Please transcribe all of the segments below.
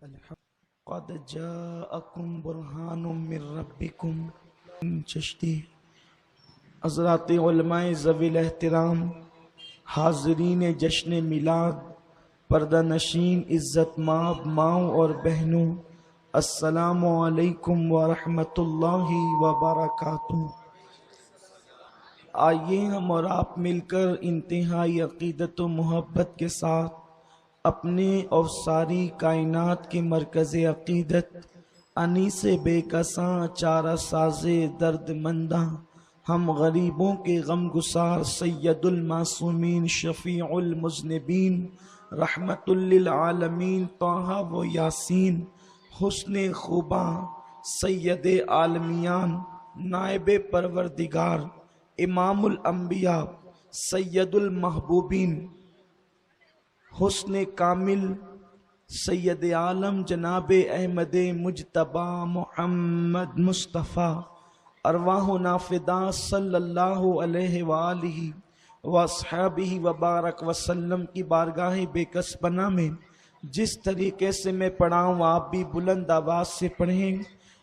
قد جاءکم برہان من ربکم چشتی حضرات علماء ذوی الاحترام، حاضرین جشن میلاد، پردہ نشین، عزت مآب ماؤں اور بہنوں، السلام علیکم ورحمۃ اللہ وبرکاتہ۔ آئیے ہم اور آپ مل کر انتہائی عقیدت و محبت کے ساتھ اپنے اور ساری کائنات کے مرکز عقیدت، انیس بے کساں چارہ ساز درد منداں، ہم غریبوں کے غم گسار سید المعصومین شفیع المذنبین رحمت للعالمین طٰہٰ و یاسین، حسن خوباں سید عالمیان نائب پروردگار امام الانبیاء سید المحبوبین حسن کامل سید عالم جناب احمد مجتبی محمد مصطفیٰ، ارواحنا فدا صلی اللہ علیہ وآلہ واصحابہ وبارک وسلم کی بارگاہ بے کس پناہ میں جس طریقے سے میں پڑھاؤں آپ بھی بلند آواز سے پڑھیں۔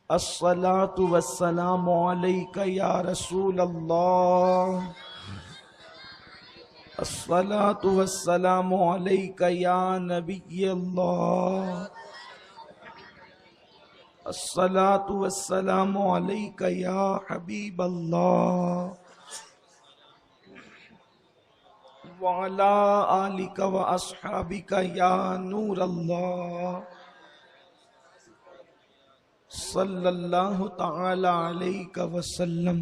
الصلاۃ والسلام علیک یا رسول اللہ، الصلاۃ والسلام علیک یا نبی اللہ، الصلاۃ والسلام علیک یا حبیب اللہ، وعلی آلک واصحابک یا نور اللہ، صلی اللہ تعالی علیہ وسلم۔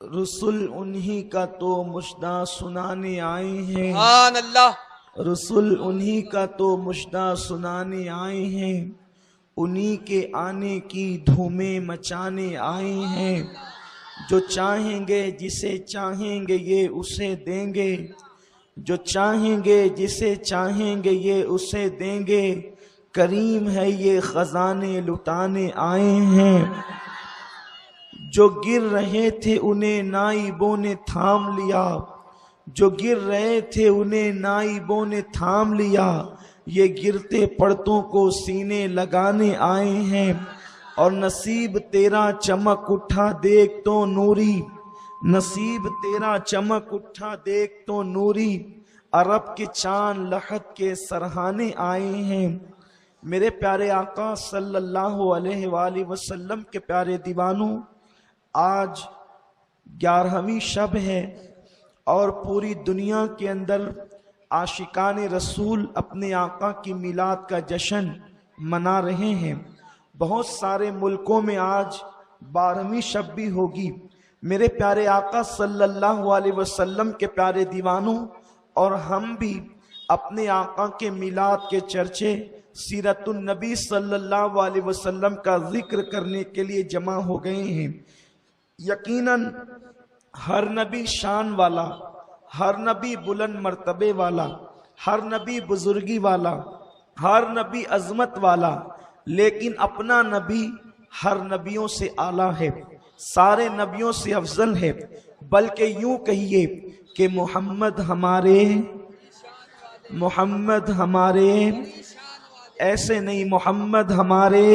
رسول انہی کا تو مژدہ سنانے آئے ہیں، سبحان اللہ، رسول انہی کا تو مژدہ سنانے آئے ہیں، انہی کے آنے کی دھومیں مچانے آئے ہیں، جو چاہیں گے جسے چاہیں گے یہ اسے دیں گے، جو چاہیں گے جسے چاہیں گے یہ اسے دیں گے، کریم ہے یہ خزانے لٹانے آئے ہیں، جو گر رہے تھے انہیں نائبوں نے تھام لیا، جو گر رہے تھے انہیں نائبوں نے تھام لیا، یہ گرتے پڑتوں کو سینے لگانے آئے ہیں، اور نصیب تیرا چمک اٹھا دیکھ تو نوری، نصیب تیرا چمک اٹھا دیکھ تو نوری، عرب کے چاند لحد کے سرہانے آئے ہیں۔ میرے پیارے آقا صلی اللہ علیہ وآلہ وسلم کے پیارے دیوانوں، آج 11ویں شب ہے اور پوری دنیا کے اندر عاشقان رسول اپنے آقا کی میلاد کا جشن منا رہے ہیں۔ بہت سارے ملکوں میں آج 12ویں شب بھی ہوگی۔ میرے پیارے آقا صلی اللہ علیہ وسلم کے پیارے دیوانوں اور ہم بھی اپنے آقا کے میلاد کے چرچے، سیرت النبی صلی اللہ علیہ وسلم کا ذکر کرنے کے لیے جمع ہو گئے ہیں۔ یقیناً ہر نبی شان والا، ہر نبی بلند مرتبے والا، ہر نبی بزرگی والا، ہر نبی عظمت والا، لیکن اپنا نبی ہر نبیوں سے اعلیٰ ہے، سارے نبیوں سے افضل ہے، بلکہ یوں کہیے کہ محمد ہمارے ایسے نہیں، محمد ہمارے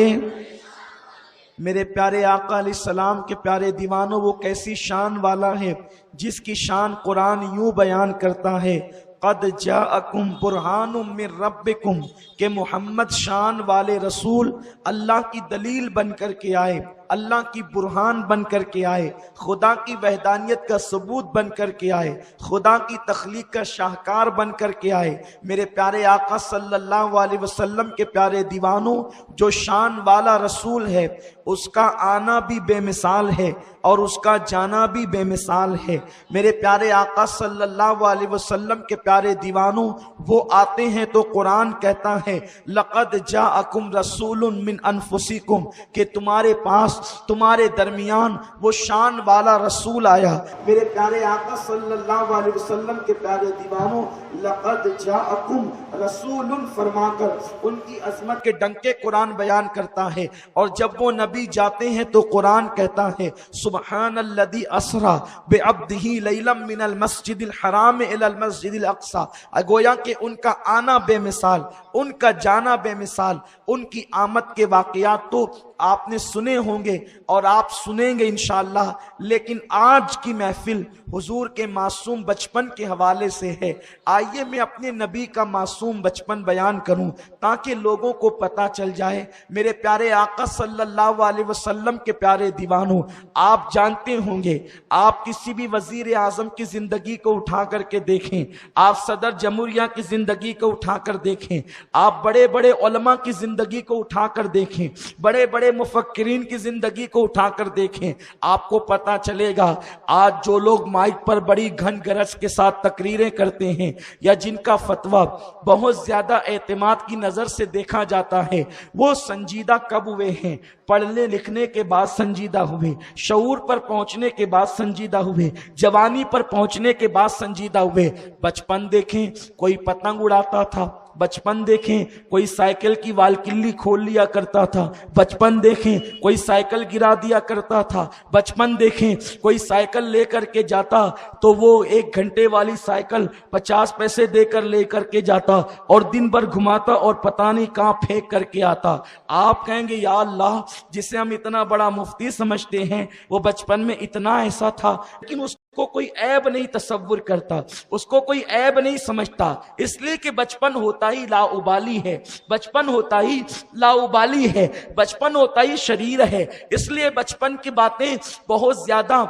میرے پیارے آقا علیہ السلام کے پیارے دیوانوں، وہ کیسی شان والا ہے جس کی شان قرآن یوں بیان کرتا ہے، قد جاءکم برہان من ربکم، کہ محمد شان والے رسول اللہ کی دلیل بن کر کے آئے، اللہ کی برہان بن کر کے آئے، خدا کی وحدانیت کا ثبوت بن کر کے آئے، خدا کی تخلیق کا شاہکار بن کر کے آئے۔ میرے پیارے آقا صلی اللہ علیہ وسلم کے پیارے دیوانوں، جو شان والا رسول ہے اس کا آنا بھی بے مثال ہے اور اس کا جانا بھی بے مثال ہے۔ میرے پیارے آقا صلی اللہ علیہ وسلم کے پیارے دیوانوں، وہ آتے ہیں تو قرآن کہتا ہے لقد جاءکم رسول من انفسکم، کہ تمہارے پاس پاس تمہارے درمیان وہ شان والا رسول آیا۔ میرے پیارے آقا صلی اللہ علیہ وسلم کے پیارے دیوانوں، لقد جاءکم رسول فرما کر ان کی عظمت کے ڈنکے قرآن بیان کرتا ہے، اور جب وہ نبی جاتے ہیں تو قرآن کہتا ہے سبحان الذی اسری بعبدہ لیلا من المسجد الحرام الی المسجد الاقصی۔ گویا کہ ان کا آنا بے مثال، ان کا جانا بے مثال، ان کی آمد کے واقعات تو آپ نے سنے ہوں گے اور آپ سنیں گے انشاءاللہ، لیکن آج کی محفل حضور کے معصوم بچپن کے حوالے سے ہے۔ آئیے میں اپنے نبی کا معصوم بچپن بیان کروں تاکہ لوگوں کو پتہ چل جائے۔ میرے پیارے آقا صلی اللہ علیہ وسلم کے پیارے دیوانوں، آپ جانتے ہوں گے، آپ کسی بھی وزیر اعظم کی زندگی کو اٹھا کر کے دیکھیں، آپ صدر جمہوریہ کی زندگی کو اٹھا کر دیکھیں، آپ بڑے بڑے علماء کی زندگی کو اٹھا کر دیکھیں، بڑے بڑے مفکرین کی زندگی کو اٹھا کر دیکھیں، آپ کو پتا چلے گا آج جو لوگ مائک پر بڑی گھن گرج کے ساتھ تقریریں کرتے ہیں یا جن کا فتویٰ بہت زیادہ اعتماد کی نظر سے دیکھا جاتا ہے، وہ سنجیدہ کب ہوئے ہیں؟ پڑھنے لکھنے کے بعد سنجیدہ ہوئے، شعور پر پہنچنے کے بعد سنجیدہ ہوئے، جوانی پر پہنچنے کے بعد سنجیدہ ہوئے۔ بچپن دیکھیں کوئی پتنگ اڑاتا تھا، بچپن دیکھیں کوئی سائیکل کی والکلی کھول لیا کرتا تھا، بچپن دیکھیں کوئی سائیکل گرا دیا کرتا تھا، بچپن دیکھیں کوئی سائیکل لے کر کے جاتا تو وہ 1 گھنٹے والی سائیکل 50 پیسے دے کر لے کر کے جاتا اور دن بھر گھماتا اور پتہ نہیں کہاں پھینک کر کے آتا۔ آپ کہیں گے یا اللہ، جسے ہم اتنا بڑا مفتی سمجھتے ہیں وہ بچپن میں اتنا ایسا تھا، لیکن اس کو کوئی عیب نہیں تصور کرتا، اس کو کوئی عیب نہیں سمجھتا، اس لیے کہ بچپن ہوتا ہی لا ابالی ہے، بچپن ہوتا ہی لا ابالی ہے، بچپن ہوتا ہی شریر ہے، اس لیے بچپن کی باتیں بہت زیادہ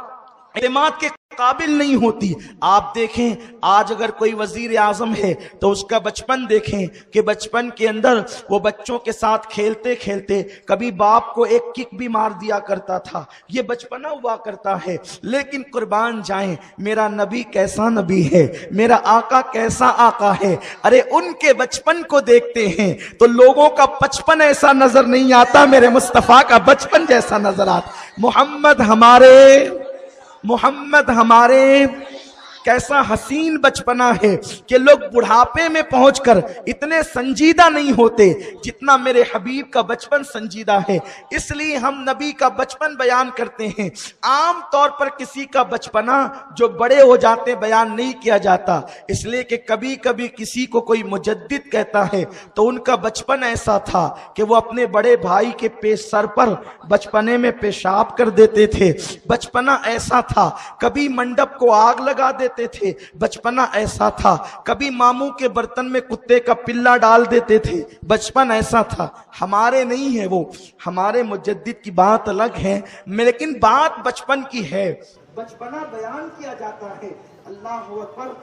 اعتماد کے قابل نہیں ہوتی۔ آپ دیکھیں آج اگر کوئی وزیر اعظم ہے تو اس کا بچپن دیکھیں کہ بچپن کے اندر وہ بچوں کے ساتھ کھیلتے کھیلتے کبھی باپ کو ایک کک بھی مار دیا کرتا تھا، یہ بچپنا ہوا کرتا ہے۔ لیکن قربان جائیں میرا نبی کیسا نبی ہے، میرا آقا کیسا آقا ہے، ارے ان کے بچپن کو دیکھتے ہیں تو لوگوں کا بچپن ایسا نظر نہیں آتا، میرے مصطفیٰ کا بچپن جیسا نظر آتا۔ محمد ہمارے کیسا حسین بچپنا ہے کہ لوگ بڑھاپے میں پہنچ کر اتنے سنجیدہ نہیں ہوتے جتنا میرے حبیب کا بچپن سنجیدہ ہے۔ اس لیے ہم نبی کا بچپن بیان کرتے ہیں۔ عام طور پر کسی کا بچپنا جو بڑے ہو جاتے بیان نہیں کیا جاتا، اس لیے کہ کبھی کبھی کسی کو کوئی مجدد کہتا ہے تو ان کا بچپن ایسا تھا کہ وہ اپنے بڑے بھائی کے سر پر بچپنے میں پیشاب کر دیتے تھے، بچپنا ایسا تھا، کبھی منڈپ کو آگ لگا دیتے تھے، بچپنا ایسا تھا، کبھی ماموں کے برتن میں کتے کا پلا ڈال دیتے تھے، بچپن ایسا تھا۔ ہمارے نہیں ہے وہ، ہمارے مجدد کی بات الگ ہے، لیکن بات بچپن کی ہے، بچپنا بیان کیا جاتا ہے۔ اللہ اکبر۔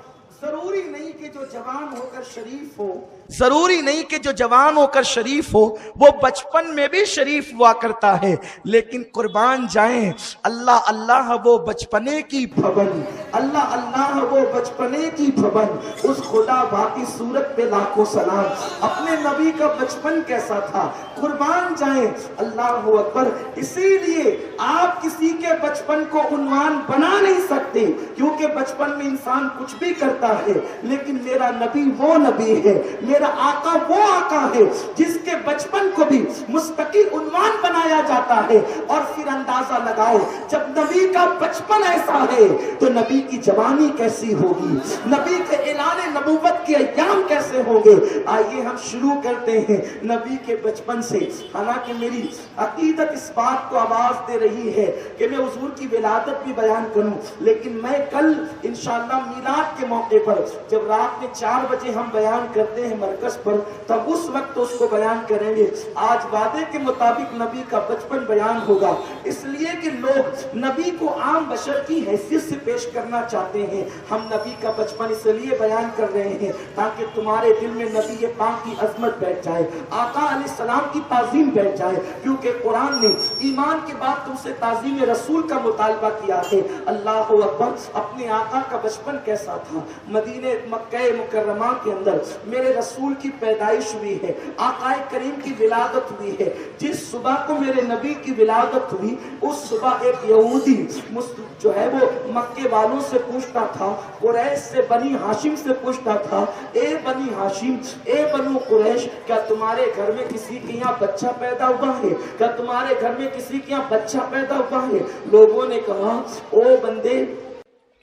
ضروری نہیں کہ جو جوان ہو کر شریف ہو، ضروری نہیں کہ جو جوان ہو کر شریف ہو وہ بچپن میں بھی شریف ہوا کرتا ہے، لیکن قربان جائیں اللہ اللہ وہ بچپنے کی بھون، اللہ اللہ وہ بچپنے کی بھون، اس خدا باقی صورت پہ لاکھوں سلام۔ اپنے نبی کا بچپن کیسا تھا، قربان جائیں اللہ اکبر۔ اسی لیے آپ کسی کے بچپن کو عنوان بنا نہیں سکتے، کیونکہ بچپن میں انسان کچھ بھی کرتا ہے، لیکن میرا نبی وہ نبی ہے، میرا آقا وہ آقا ہے جس کے بچپن کو بھی مستقل عنوان بنایا جاتا ہے۔ اور پھر اندازہ لگاؤ جب نبی کا بچپن ایسا ہے تو نبی کی جوانی کیسی ہوگی، نبی کے اعلان نبوت کے ایام کیسے ہوں گے۔ آئیے ہم شروع کرتے ہیں نبی کے بچپن سے۔ حالانکہ میری عقیدت اس بات کو آواز دے رہی ہے کہ میں حضور کی ولادت بھی بیان کروں، لیکن میں کل انشاءاللہ میلاد کے موقع پر جب رات میں 4 بجے ہم بیان کرتے ہیں مرکز پر، تب اس وقت اس کو بیان کریں گے۔ آج وعدے کے مطابق نبی کا بچپن بیان ہوگا، اس لیے کہ لوگ نبی کو عام بشر کی حیثیت سے پیش کرنا چاہتے ہیں۔ ہم نبی کا بچپن اس لیے بیان کر رہے ہیں تاکہ تمہارے دل میں نبی پاک کی عظمت بیٹھ جائے، آقا علیہ السلام کی تعظیم بیٹھ جائے، کیونکہ قرآن نے ایمان کے بعد تم سے تعظیم رسول کا مطالبہ کیا ہے۔ اللہ اکبر۔ اپنے آقا کا بچپن کیسا تھا، مدینے مکہ مکرمہ کے اندر میرے رسول کی پیدائش ہوئی ہے، آقا کریم کی ولادت ہوئی ہے۔ جس صبح کو میرے نبی کی ولادت ہوئی اس صبح ایک یہودی جو ہے وہ مکے والوں سے پوچھتا تھا، قریش سے بنی ہاشم سے پوچھتا تھا، اے بنی ہاشم، اے بنو قریش، کیا تمہارے گھر میں کسی کے یہاں بچہ پیدا ہوا ہے؟ کیا تمہارے گھر میں کسی کے یہاں بچہ پیدا ہوا ہے؟ لوگوں نے کہا او بندے،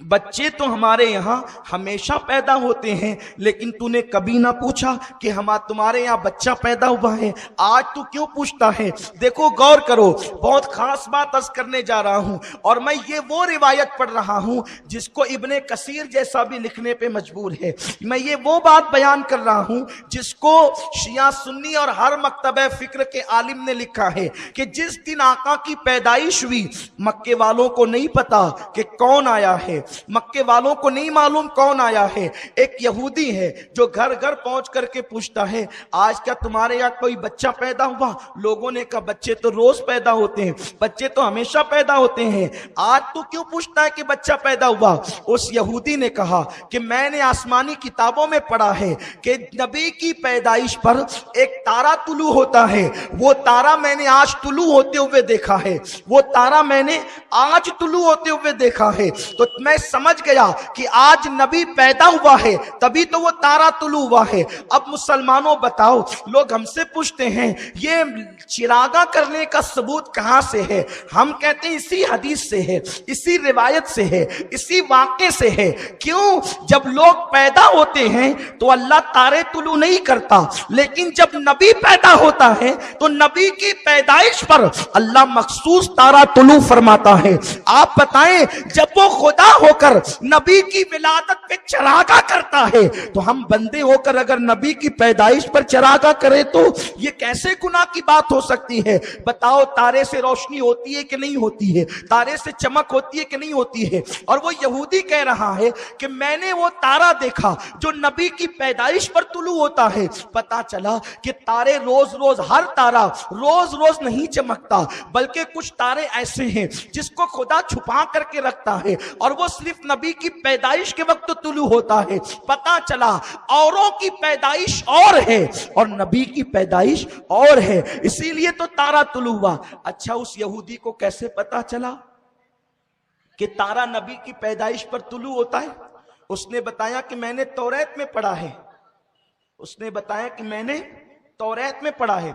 بچے تو ہمارے یہاں ہمیشہ پیدا ہوتے ہیں، لیکن تو نے کبھی نہ پوچھا کہ تمہارے یہاں بچہ پیدا ہوا ہے، آج تو کیوں پوچھتا ہے؟ دیکھو غور کرو، بہت خاص بات عرض کرنے جا رہا ہوں، اور میں یہ وہ روایت پڑھ رہا ہوں جس کو ابن کثیر جیسا بھی لکھنے پہ مجبور ہے۔ میں یہ وہ بات بیان کر رہا ہوں جس کو شیعہ سنی اور ہر مکتبہ فکر کے عالم نے لکھا ہے کہ جس دن آقا کی پیدائش ہوئی مکے والوں کو نہیں پتا کہ کون آیا ہے، مکے والوں کو نہیں معلوم کون آیا ہے۔ ایک یہودی ہے جو گھر گھر پہنچ کر کے پوچھتا ہے آج کیا تمہارے یہاں کوئی بچہ پیدا ہوا؟ لوگوں نے کہا بچے تو روز پیدا ہوتے ہیں، بچے تو ہمیشہ پیدا ہوتے ہیں، آج تو کیوں پوچھتا ہے کہ بچہ پیدا ہوا؟ اس یہودی نے کہا کہ میں نے آسمانی کتابوں میں پڑھا ہے کہ نبی کی پیدائش پر ایک تارا طلوع ہوتا ہے، وہ تارا میں نے آج طلوع ہوتے ہوئے دیکھا ہے، وہ تارا میں نے آج طلوع ہوتے ہوئے دیکھا ہے، تو میں سمجھ گیا کہ آج نبی پیدا ہوا ہے، تبھی تو وہ تارا طلوع ہوا ہے۔ اب مسلمانوں بتاؤ، لوگ ہم سے پوچھتے ہیں یہ چراغاں کرنے کا ثبوت کہاں سے ہے؟ ہم کہتے ہیں اسی حدیث سے ہے، اسی روایت سے ہے، اسی واقعے سے ہے۔ کیوں؟ جب لوگ پیدا ہوتے ہیں تو اللہ تارے طلوع نہیں کرتا، لیکن جب نبی پیدا ہوتا ہے تو نبی کی پیدائش پر اللہ مخصوص تارا طلوع فرماتا ہے۔ آپ بتائیں جب وہ خدا ہو کر نبی کی ولادت پہ چراغا کرتا ہے تو ہم بندے ہو کر اگر نبی کی پیدائش پر چراغا کرے تو یہ کیسے گناہ کی بات ہو سکتی ہے؟ بتاؤ، تارے سے روشنی ہوتی ہے کہ نہیں ہوتی ہے؟ تارے سے چمک ہوتی ہے کہ نہیں ہوتی ہے؟ اور وہ یہودی کہہ رہا ہے کہ میں نے وہ تارا دیکھا جو نبی کی پیدائش پر طلوع ہوتا ہے۔ پتا چلا کہ تارے روز روز، ہر تارا روز روز نہیں چمکتا، بلکہ کچھ تارے ایسے ہیں جس کو خدا چھپا کر کے رکھتا ہے اور وہ صرف نبی کی پیدائش کے وقت طلوع ہوتا ہے۔ پتا چلا اوروں کی پیدائش اور ہے اور نبی کی پیدائش اور ہے، اسی لیے تو تارا طلوع ہوا۔ اچھا، اس یہودی کو کیسے پتا چلا کہ تارا نبی کی پیدائش پر طلوع ہوتا ہے؟ اس نے بتایا کہ میں نے توریت میں پڑھا ہے، اس نے بتایا کہ میں نے توریت میں پڑھا ہے۔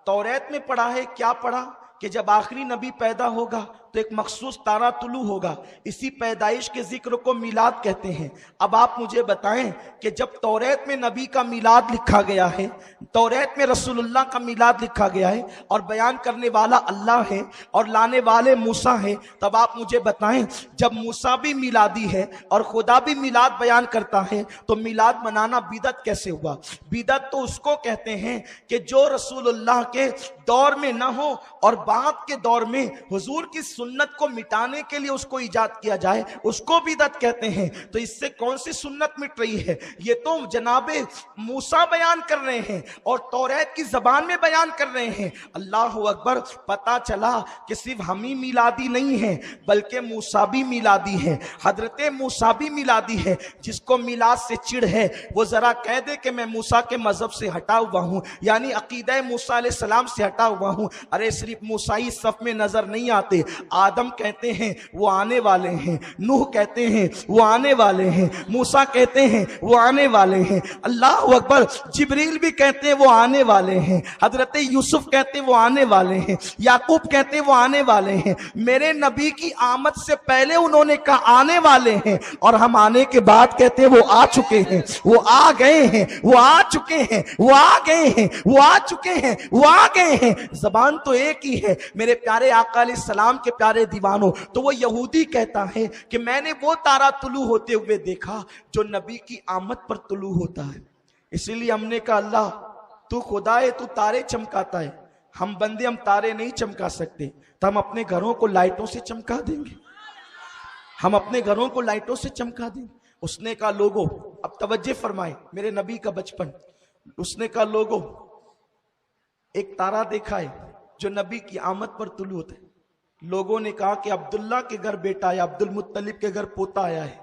توریت میں پڑھا ہے، کیا پڑھا؟ کہ جب آخری نبی پیدا ہوگا تو ایک مخصوص تارا طلوع ہوگا، اسی پیدائش کے ذکر کو میلاد کہتے ہیں۔ اب آپ مجھے بتائیں کہ جب توریت میں نبی کا میلاد لکھا گیا ہے، توریت میں رسول اللہ کا میلاد لکھا گیا ہے اور بیان کرنے والا اللہ ہے اور لانے والے موسیٰ ہیں، تب آپ مجھے بتائیں جب موسیٰ بھی میلادی ہے اور خدا بھی میلاد بیان کرتا ہے تو میلاد منانا بدعت کیسے ہوا؟ بدعت تو اس کو کہتے ہیں کہ جو رسول اللہ کے دور میں نہ ہو اور بعد کے دور میں حضور کی سنت کو مٹانے کے لیے اس کو ایجاد کیا جائے، اس کو بدعت کہتے ہیں۔ تو اس سے کون سی سنت مٹ رہی ہے؟ یہ تو جناب موسیٰ بیان کر رہے ہیں اور توریت کی زبان میں بیان کر رہے ہیں۔ اللہ اکبر! پتا چلا کہ صرف ہم ہی میلادی نہیں ہیں بلکہ موسیٰ بھی میلادی ہے، حضرت موسیٰ بھی میلادی ہے۔ جس کو میلاد سے چڑ ہے وہ ذرا کہہ دے کہ میں موسیٰ کے مذہب سے ہٹا ہوا ہوں، یعنی عقیدہ موسیٰ علیہ السلام سے ہٹا ہوا ہوں۔ ارے صرف موسیٰ صف میں نظر نہیں آتے، آدم کہتے ہیں وہ آنے والے ہیں، نوح کہتے ہیں وہ آنے والے ہیں، موسیٰ کہتے ہیں وہ آنے والے ہیں، اللہ اکبر! جبریل بھی کہتے ہیں وہ آنے والے ہیں، حضرت یوسف کہتے ہیں وہ آنے والے ہیں، یعقوب کہتے ہیں وہ آنے والے ہیں۔ میرے نبی کی آمد سے پہلے انہوں نے کہا آنے والے ہیں اور ہم آنے کے بعد کہتے ہیں وہ آ چکے ہیں، وہ آ گئے ہیں، وہ آ چکے ہیں، وہ آ گئے ہیں، وہ آ چکے ہیں، وہ آ گئے ہیں۔ زبان تو ایک ہی ہے میرے پیارے آقا علیہ السلام کے پیارے دیوانوں۔ تو وہ یہودی کہتا ہے کہ میں نے وہ تارا طلوع ہوتے ہوئے دیکھا جو نبی کی آمد پر طلوع ہوتا ہے۔ اسی لیے ہم نے کہا اللہ تو خدا ہے، تو تارے چمکاتا ہے، ہم بندے ہم تارے نہیں چمکا سکتے، تو ہم اپنے گھروں کو لائٹوں سے چمکا دیں گے، ہم اپنے گھروں کو لائٹوں سے چمکا دیں گے۔ اس نے کہا لوگوں، اب توجہ فرمائے، میرے نبی کا بچپن، اس نے کہا لوگوں ایک تارا دیکھا ہے جو نبی کی آمد پر طلوع ہوتا ہے۔ لوگوں نے کہا کہ عبداللہ کے گھر بیٹا آیا، عبد المطلب کے گھر پوتا آیا ہے۔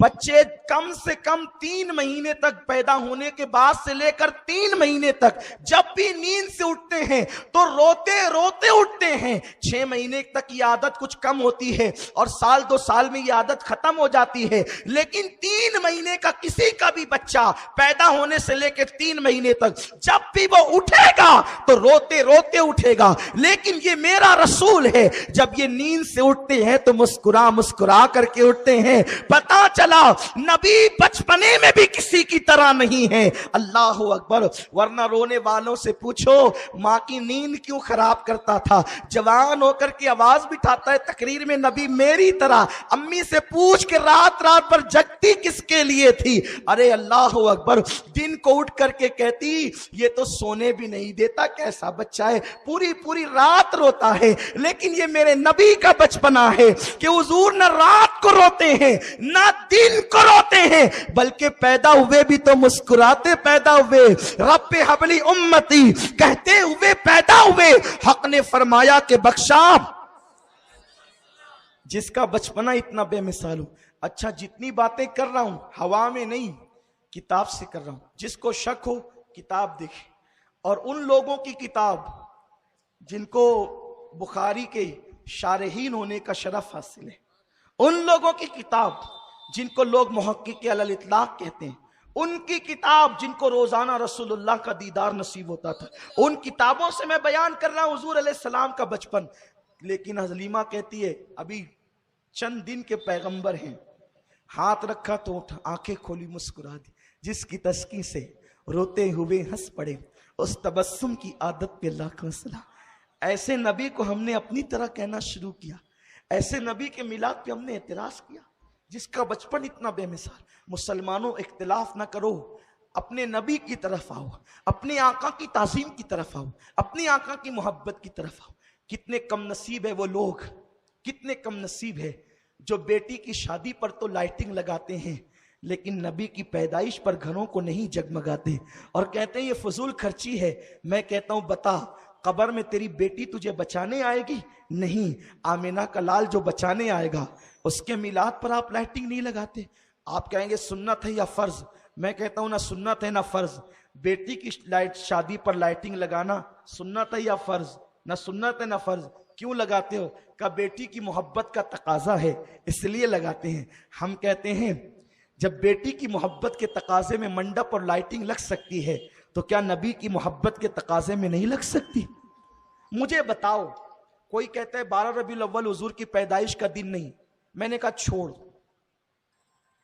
بچے کم سے کم 3 مہینے تک پیدا ہونے کے بعد سے لے کر 3 مہینے تک جب بھی نیند سے اٹھتے ہیں تو روتے روتے اٹھتے ہیں. 6 مہینے تک یہ عادت کچھ کم ہوتی ہے اور سال 2 سال میں یہ عادت ختم ہو جاتی ہے, لیکن 3 مہینے کا کسی کا بھی بچہ پیدا ہونے سے لے کے 3 مہینے تک جب بھی وہ اٹھے گا تو روتے روتے اٹھے گا. لیکن یہ میرا رسول ہے, جب یہ نیند سے اٹھتے ہیں تو مسکرا مسکرا کر کے اٹھتے ہیں. پتا چلا نبی بچپنے میں بھی کسی کی طرح نہیں ہے. اللہ اکبر. ورنہ رونے والوں سے پوچھو ماں کی نیند کیوں خراب کرتا تھا, جوان ہو کر کے آواز بٹھاتا ہے تقریر میں نبی میری طرح. امی سے پوچھ کے رات رات پر جگتی کس کے لیے تھی. ارے اللہ اکبر. دن کو اٹھ کر کے کہتی یہ تو سونے بھی نہیں دیتا, کیسا بچہ ہے, پوری پوری رات روتا ہے. لیکن یہ میرے نبی کا بچپنا ہے کہ حضور نہ رات کو روتے ہیں نہ دن کو روتے ہیں, بلکہ پیدا ہوئے بھی تو مسکراتے پیدا ہوئے. رب حبلی امتی کہتے ہوئے پیدا ہوئے. حق نے فرمایا کہ بخشا جس کا بچپنا اتنا بے مثال ہو. اچھا جتنی باتیں کر رہا ہوں ہوا میں نہیں, کتاب سے کر رہا ہوں. جس کو شک ہو کتاب دیکھے, اور ان لوگوں کی کتاب جن کو بخاری کے شارحین ہونے کا شرف حاصل ہے, ان لوگوں کی کتاب جن کو لوگ محقق علی الاطلاق کہتے ہیں, ان کی کتاب جن کو روزانہ رسول اللہ کا دیدار نصیب ہوتا تھا, ان کتابوں سے میں بیان کر رہا ہوں حضور علیہ السلام کا بچپن. لیکن حلیمہ کہتی ہے ابھی چند دن کے پیغمبر ہیں, ہاتھ رکھا تو اٹھا, آنکھیں کھولی مسکرا دی. جس کی تسکین سے روتے ہوئے ہنس پڑے, اس تبسم کی عادت پہ لاکھوں سلام. ایسے نبی کو ہم نے اپنی طرح کہنا شروع کیا, ایسے نبی کے میلاد پہ ہم نے اعتراض کیا جس کا بچپن اتنا بے مثال. مسلمانوں اختلاف نہ کرو, اپنے نبی کی طرف آؤ, اپنے آقا کی تعظیم کی طرف آؤ, اپنے آقا کی محبت کی طرف آؤ. کتنے کم نصیب ہے وہ لوگ, کتنے کم نصیب ہے جو بیٹی کی شادی پر تو لائٹنگ لگاتے ہیں لیکن نبی کی پیدائش پر گھروں کو نہیں جگمگاتے, اور کہتے ہیں یہ فضول خرچی ہے. میں کہتا ہوں بتا قبر میں تیری بیٹی تجھے بچانے آئے گی؟ نہیں. آمینہ کا لال جو بچانے آئے گا اس کے میلاد پر آپ لائٹنگ نہیں لگاتے. آپ کہیں گے سنت ہے یا فرض. میں کہتا ہوں نہ سنت ہے نہ فرض. بیٹی کی شادی پر لائٹنگ لگانا سنت ہے یا فرض؟ نہ سنت ہے نہ فرض. کیوں لگاتے ہو؟ کہ بیٹی کی محبت کا تقاضا ہے اس لیے لگاتے ہیں. ہم کہتے ہیں جب بیٹی کی محبت کے تقاضے میں منڈپ اور لائٹنگ لگ سکتی ہے تو کیا نبی کی محبت کے تقاضے میں نہیں لگ سکتی؟ مجھے بتاؤ. کوئی کہتا ہے 12 ربیع الاول حضور کی پیدائش کا دن نہیں. میں نے کہا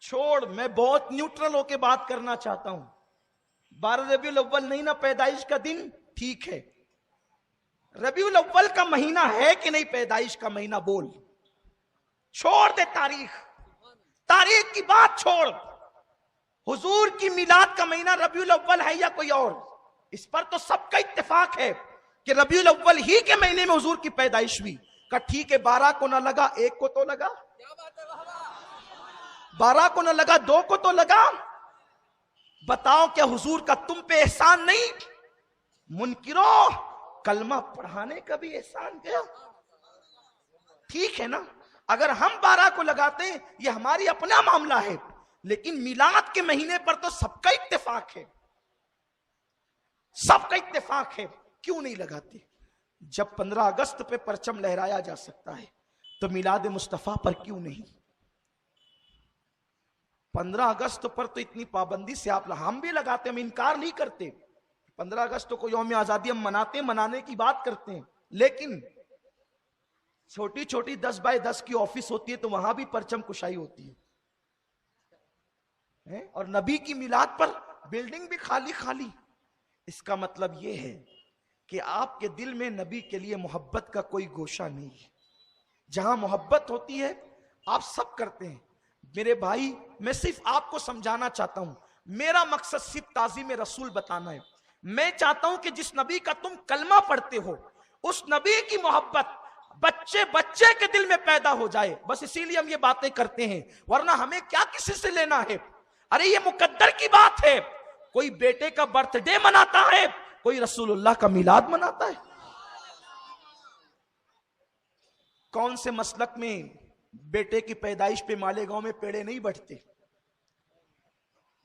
چھوڑ, میں بہت نیوٹرل ہو کے بات کرنا چاہتا ہوں. 12 ربیع الاول نہیں نا پیدائش کا دن, ٹھیک ہے. ربیع الاول کا مہینہ ہے کہ نہیں پیدائش کا مہینہ؟ بول. چھوڑ دے تاریخ کی بات چھوڑ. حضور کی میلاد کا مہینہ ربیع الاول ہے یا کوئی اور؟ اس پر تو سب کا اتفاق ہے کہ ربیع الاول ہی کے مہینے میں حضور کی پیدائش ہوئی. کہ ٹھیک ہے 12 کو نہ لگا 1 کو تو لگا, 12 کو نہ لگا 2 کو تو لگا. بتاؤ کیا حضور کا تم پہ احسان نہیں؟ منکروں کلمہ پڑھانے کا بھی احسان گیا. ٹھیک ہے نا, اگر ہم 12 کو لگاتے ہیں یہ ہماری اپنا معاملہ ہے, لیکن میلاد کے مہینے پر تو سب کا اتفاق ہے, سب کا اتفاق ہے. کیوں نہیں لگاتے؟ جب 15 اگست پہ پرچم لہرایا جا سکتا ہے تو میلاد مصطفیٰ پر کیوں نہیں؟ 15 اگست پر تو اتنی پابندی سے ہم بھی لگاتے, ہم انکار نہیں کرتے. 15 اگست کو یوم آزادی ہم منانے کی بات کرتے ہیں, لیکن چھوٹی چھوٹی 10 بائی 10 کی آفس ہوتی ہے تو وہاں بھی پرچم کشائی ہوتی ہے, اور نبی کی میلاد پر بلڈنگ بھی خالی خالی. اس کا مطلب یہ ہے کہ آپ کے دل میں نبی کے لیے محبت کا کوئی گوشہ نہیں ہے. جہاں محبت ہوتی ہے آپ سب کرتے ہیں. میرے بھائی میں صرف آپ کو سمجھانا چاہتا ہوں, میرا مقصد صرف تعظیم رسول بتانا ہے. میں چاہتا ہوں کہ جس نبی کا تم کلمہ پڑھتے ہو اس نبی کی محبت بچے کے دل میں پیدا ہو جائے. بس اسی لیے ہم یہ باتیں کرتے ہیں, ورنہ ہمیں کیا کسی سے لینا ہے. ارے یہ مقدر کی بات ہے. کوئی بیٹے کا برتھ ڈے مناتا ہے, کوئی رسول اللہ کا میلاد مناتا ہے. کون سے مسلک میں بیٹے کی پیدائش پہ مالیگاؤں میں پیڑے نہیں بٹتے؟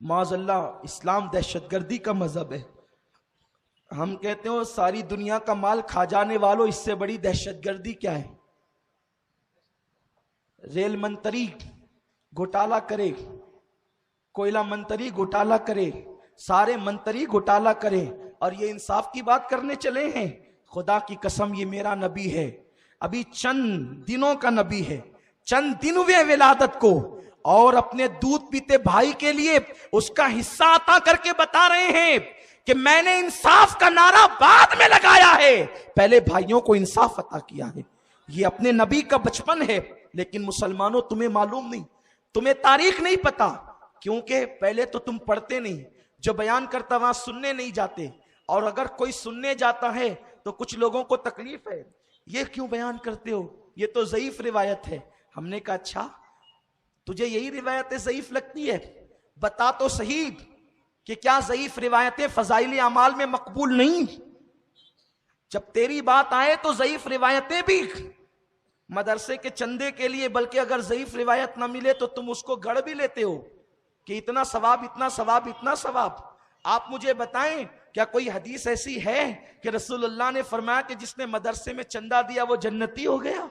معاذ اللہ اسلام دہشت گردی کا مذہب ہے. ہم کہتے ہیں ساری دنیا کا مال کھا جانے والوں، اس سے بڑی دہشت گردی کیا ہے؟ ریل منتری گھوٹالا کرے، کوئلہ منتری گھوٹالا کرے، سارے منتری گھوٹالا کرے، اور یہ انصاف کی بات کرنے چلے ہیں. خدا کی قسم یہ میرا نبی ہے، ابھی چند دنوں کا نبی ہے، چند دن ہوئے ولادت کو، اور اپنے دودھ پیتے بھائی کے لیے اس کا حصہ عطا کر کے بتا رہے ہیں کہ میں نے انصاف کا نعرہ بعد میں لگایا ہے، پہلے بھائیوں کو انصاف عطا کیا ہے. یہ اپنے نبی کا بچپن ہے. لیکن مسلمانوں تمہیں معلوم نہیں، تمہیں تاریخ نہیں پتا، کیونکہ پہلے تو تم پڑھتے نہیں، جو بیان کرتا وہاں سننے نہیں جاتے، اور اگر کوئی سننے جاتا ہے تو کچھ لوگوں کو تکلیف ہے، یہ کیوں بیان کرتے ہو، یہ تو ضعیف روایت ہے. ہم نے کہا اچھا تجھے یہی روایتیں ضعیف لگتی ہے، بتا تو صحیح کہ کیا ضعیف روایتیں فضائل اعمال میں مقبول نہیں؟ جب تیری بات آئے تو ضعیف روایتیں بھی مدرسے کے چندے کے لیے، بلکہ اگر ضعیف روایت نہ ملے تو تم اس کو گڑھ بھی لیتے ہو کہ اتنا ثواب اتنا ثواب اتنا ثواب. آپ مجھے بتائیں کیا کوئی حدیث ایسی ہے کہ رسول اللہ نے فرمایا کہ جس نے مدرسے میں چندہ دیا وہ جنتی ہو گیا؟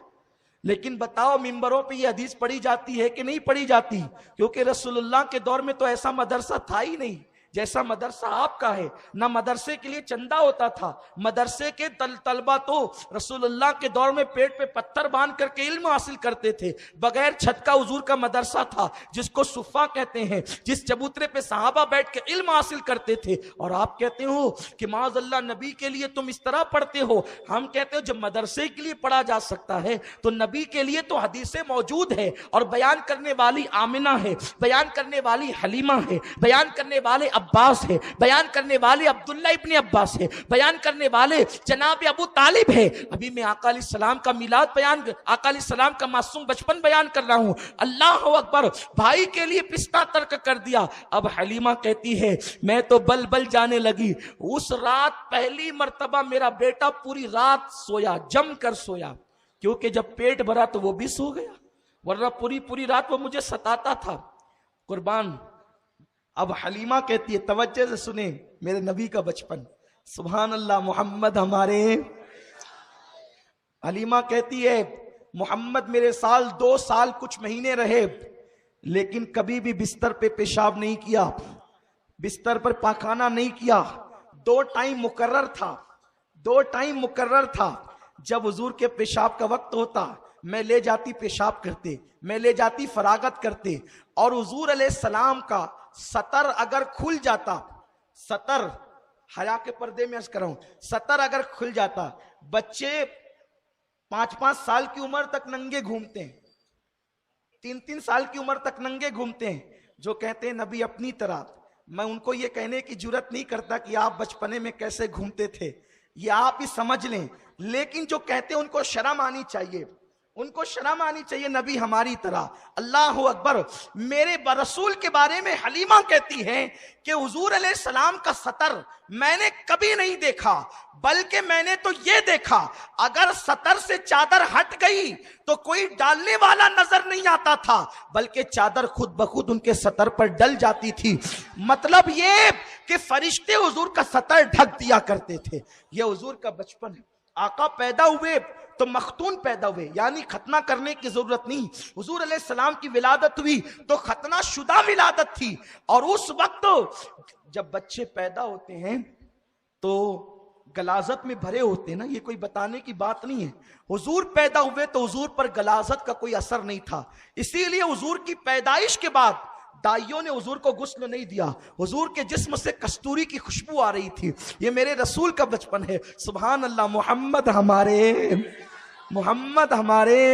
لیکن بتاؤ ممبروں پہ یہ حدیث پڑھی جاتی ہے کہ نہیں پڑھی جاتی؟ کیونکہ رسول اللہ کے دور میں تو ایسا مدرسہ تھا ہی نہیں جیسا مدرسہ آپ کا ہے. نہ مدرسے کے لیے چندہ ہوتا تھا، مدرسے کے طلبہ تو رسول اللہ کے دور میں پیٹ پہ پتھر باندھ کر کے علم حاصل کرتے تھے. بغیر چھت کا حضور کا مدرسہ تھا جس کو صفہ کہتے ہیں، جس چبوترے پہ صحابہ بیٹھ کے علم حاصل کرتے تھے. اور آپ کہتے ہو کہ معاذ اللہ نبی کے لیے تم اس طرح پڑھتے ہو. ہم کہتے ہو جب مدرسے کے لیے پڑھا جا سکتا ہے تو نبی کے لیے تو حدیثیں موجود ہے، اور بیان کرنے والی آمنہ ہے، بیان کرنے والی حلیمہ ہے، بیان کرنے والے عباس ہے، بیان کرنے والے عبداللہ ابن عباس ہے، بیان کرنے والے جناب ابو طالب ہے. ابھی میں آقا علیہ السلام کا میلاد بیان، آقا علیہ السلام کا معصوم بچپن بیان کر رہا ہوں. اللہ اکبر، بھائی کے لیے پستہ ترک کر دیا. اب حلیمہ کہتی ہے میں تو بل بل جانے لگی. اس رات پہلی مرتبہ میرا بیٹا پوری رات سویا، جم کر سویا، کیونکہ جب پیٹ بھرا تو وہ بھی سو گیا، ورنہ پوری رات وہ مجھے ستاتا تھا. قربان. اب حلیمہ کہتی ہے، توجہ سے سنیں میرے نبی کا بچپن، سبحان اللہ. محمد ہمارے، حلیمہ کہتی ہے محمد میرے 2 سال کچھ مہینے رہے، لیکن کبھی بھی بستر پہ پیشاب نہیں کیا، بستر پر پاخانہ نہیں کیا. 2 ٹائم مقرر تھا، 2 ٹائم مقرر تھا. جب حضور کے پیشاب کا وقت ہوتا میں لے جاتی پیشاب کرتے، میں لے جاتی فراغت کرتے. اور حضور علیہ السلام کا سطر اگر کھل جاتا، سطر حیا کے پردے میں عرض کر رہا ہوں، سطر اگر کھل جاتا، بچے 5 سال کی عمر تک ننگے گھومتے ہیں، 3 سال کی عمر تک ننگے گھومتے ہیں. جو کہتے ہیں نبی اپنی طرح، میں ان کو یہ کہنے کی جرت نہیں کرتا کہ آپ بچپنے میں کیسے گھومتے تھے، یہ آپ ہی سمجھ لیں. لیکن جو کہتے ہیں ان کو شرم آنی چاہیے، ان کو شرم آنی چاہیے نبی ہماری طرح. اللہ اکبر. میرے رسول کے بارے میں حلیمہ کہتی ہے کہ حضور علیہ السلام کا سطر میں نے کبھی نہیں دیکھا، بلکہ میں نے تو یہ دیکھا اگر سطر سے چادر ہٹ گئی تو کوئی ڈالنے والا نظر نہیں آتا تھا، بلکہ چادر خود بخود ان کے سطر پر ڈل جاتی تھی. مطلب یہ کہ فرشتے حضور کا سطر ڈھک دیا کرتے تھے. یہ حضور کا بچپن ہے. آقا پیدا ہوئے تو مختون پیدا ہوئے، یعنی ختنہ کرنے کی ضرورت نہیں. حضور علیہ السلام کی ولادت ہوئی تو ختنہ شدہ ولادت تھی. اور اس وقت جب بچے پیدا ہوتے ہیں تو غلاظت میں بھرے ہوتے ہیں نا، یہ کوئی بتانے کی بات نہیں ہے. حضور پیدا ہوئے تو حضور پر غلاظت کا کوئی اثر نہیں تھا، اسی لیے حضور کی پیدائش کے بعد دائیوں نے حضور کو غسل نہیں دیا. حضور کے جسم سے کستوری کی خوشبو آ رہی تھی. یہ میرے رسول کا بچپن ہے. سبحان اللہ. محمد ہمارے، محمد ہمارے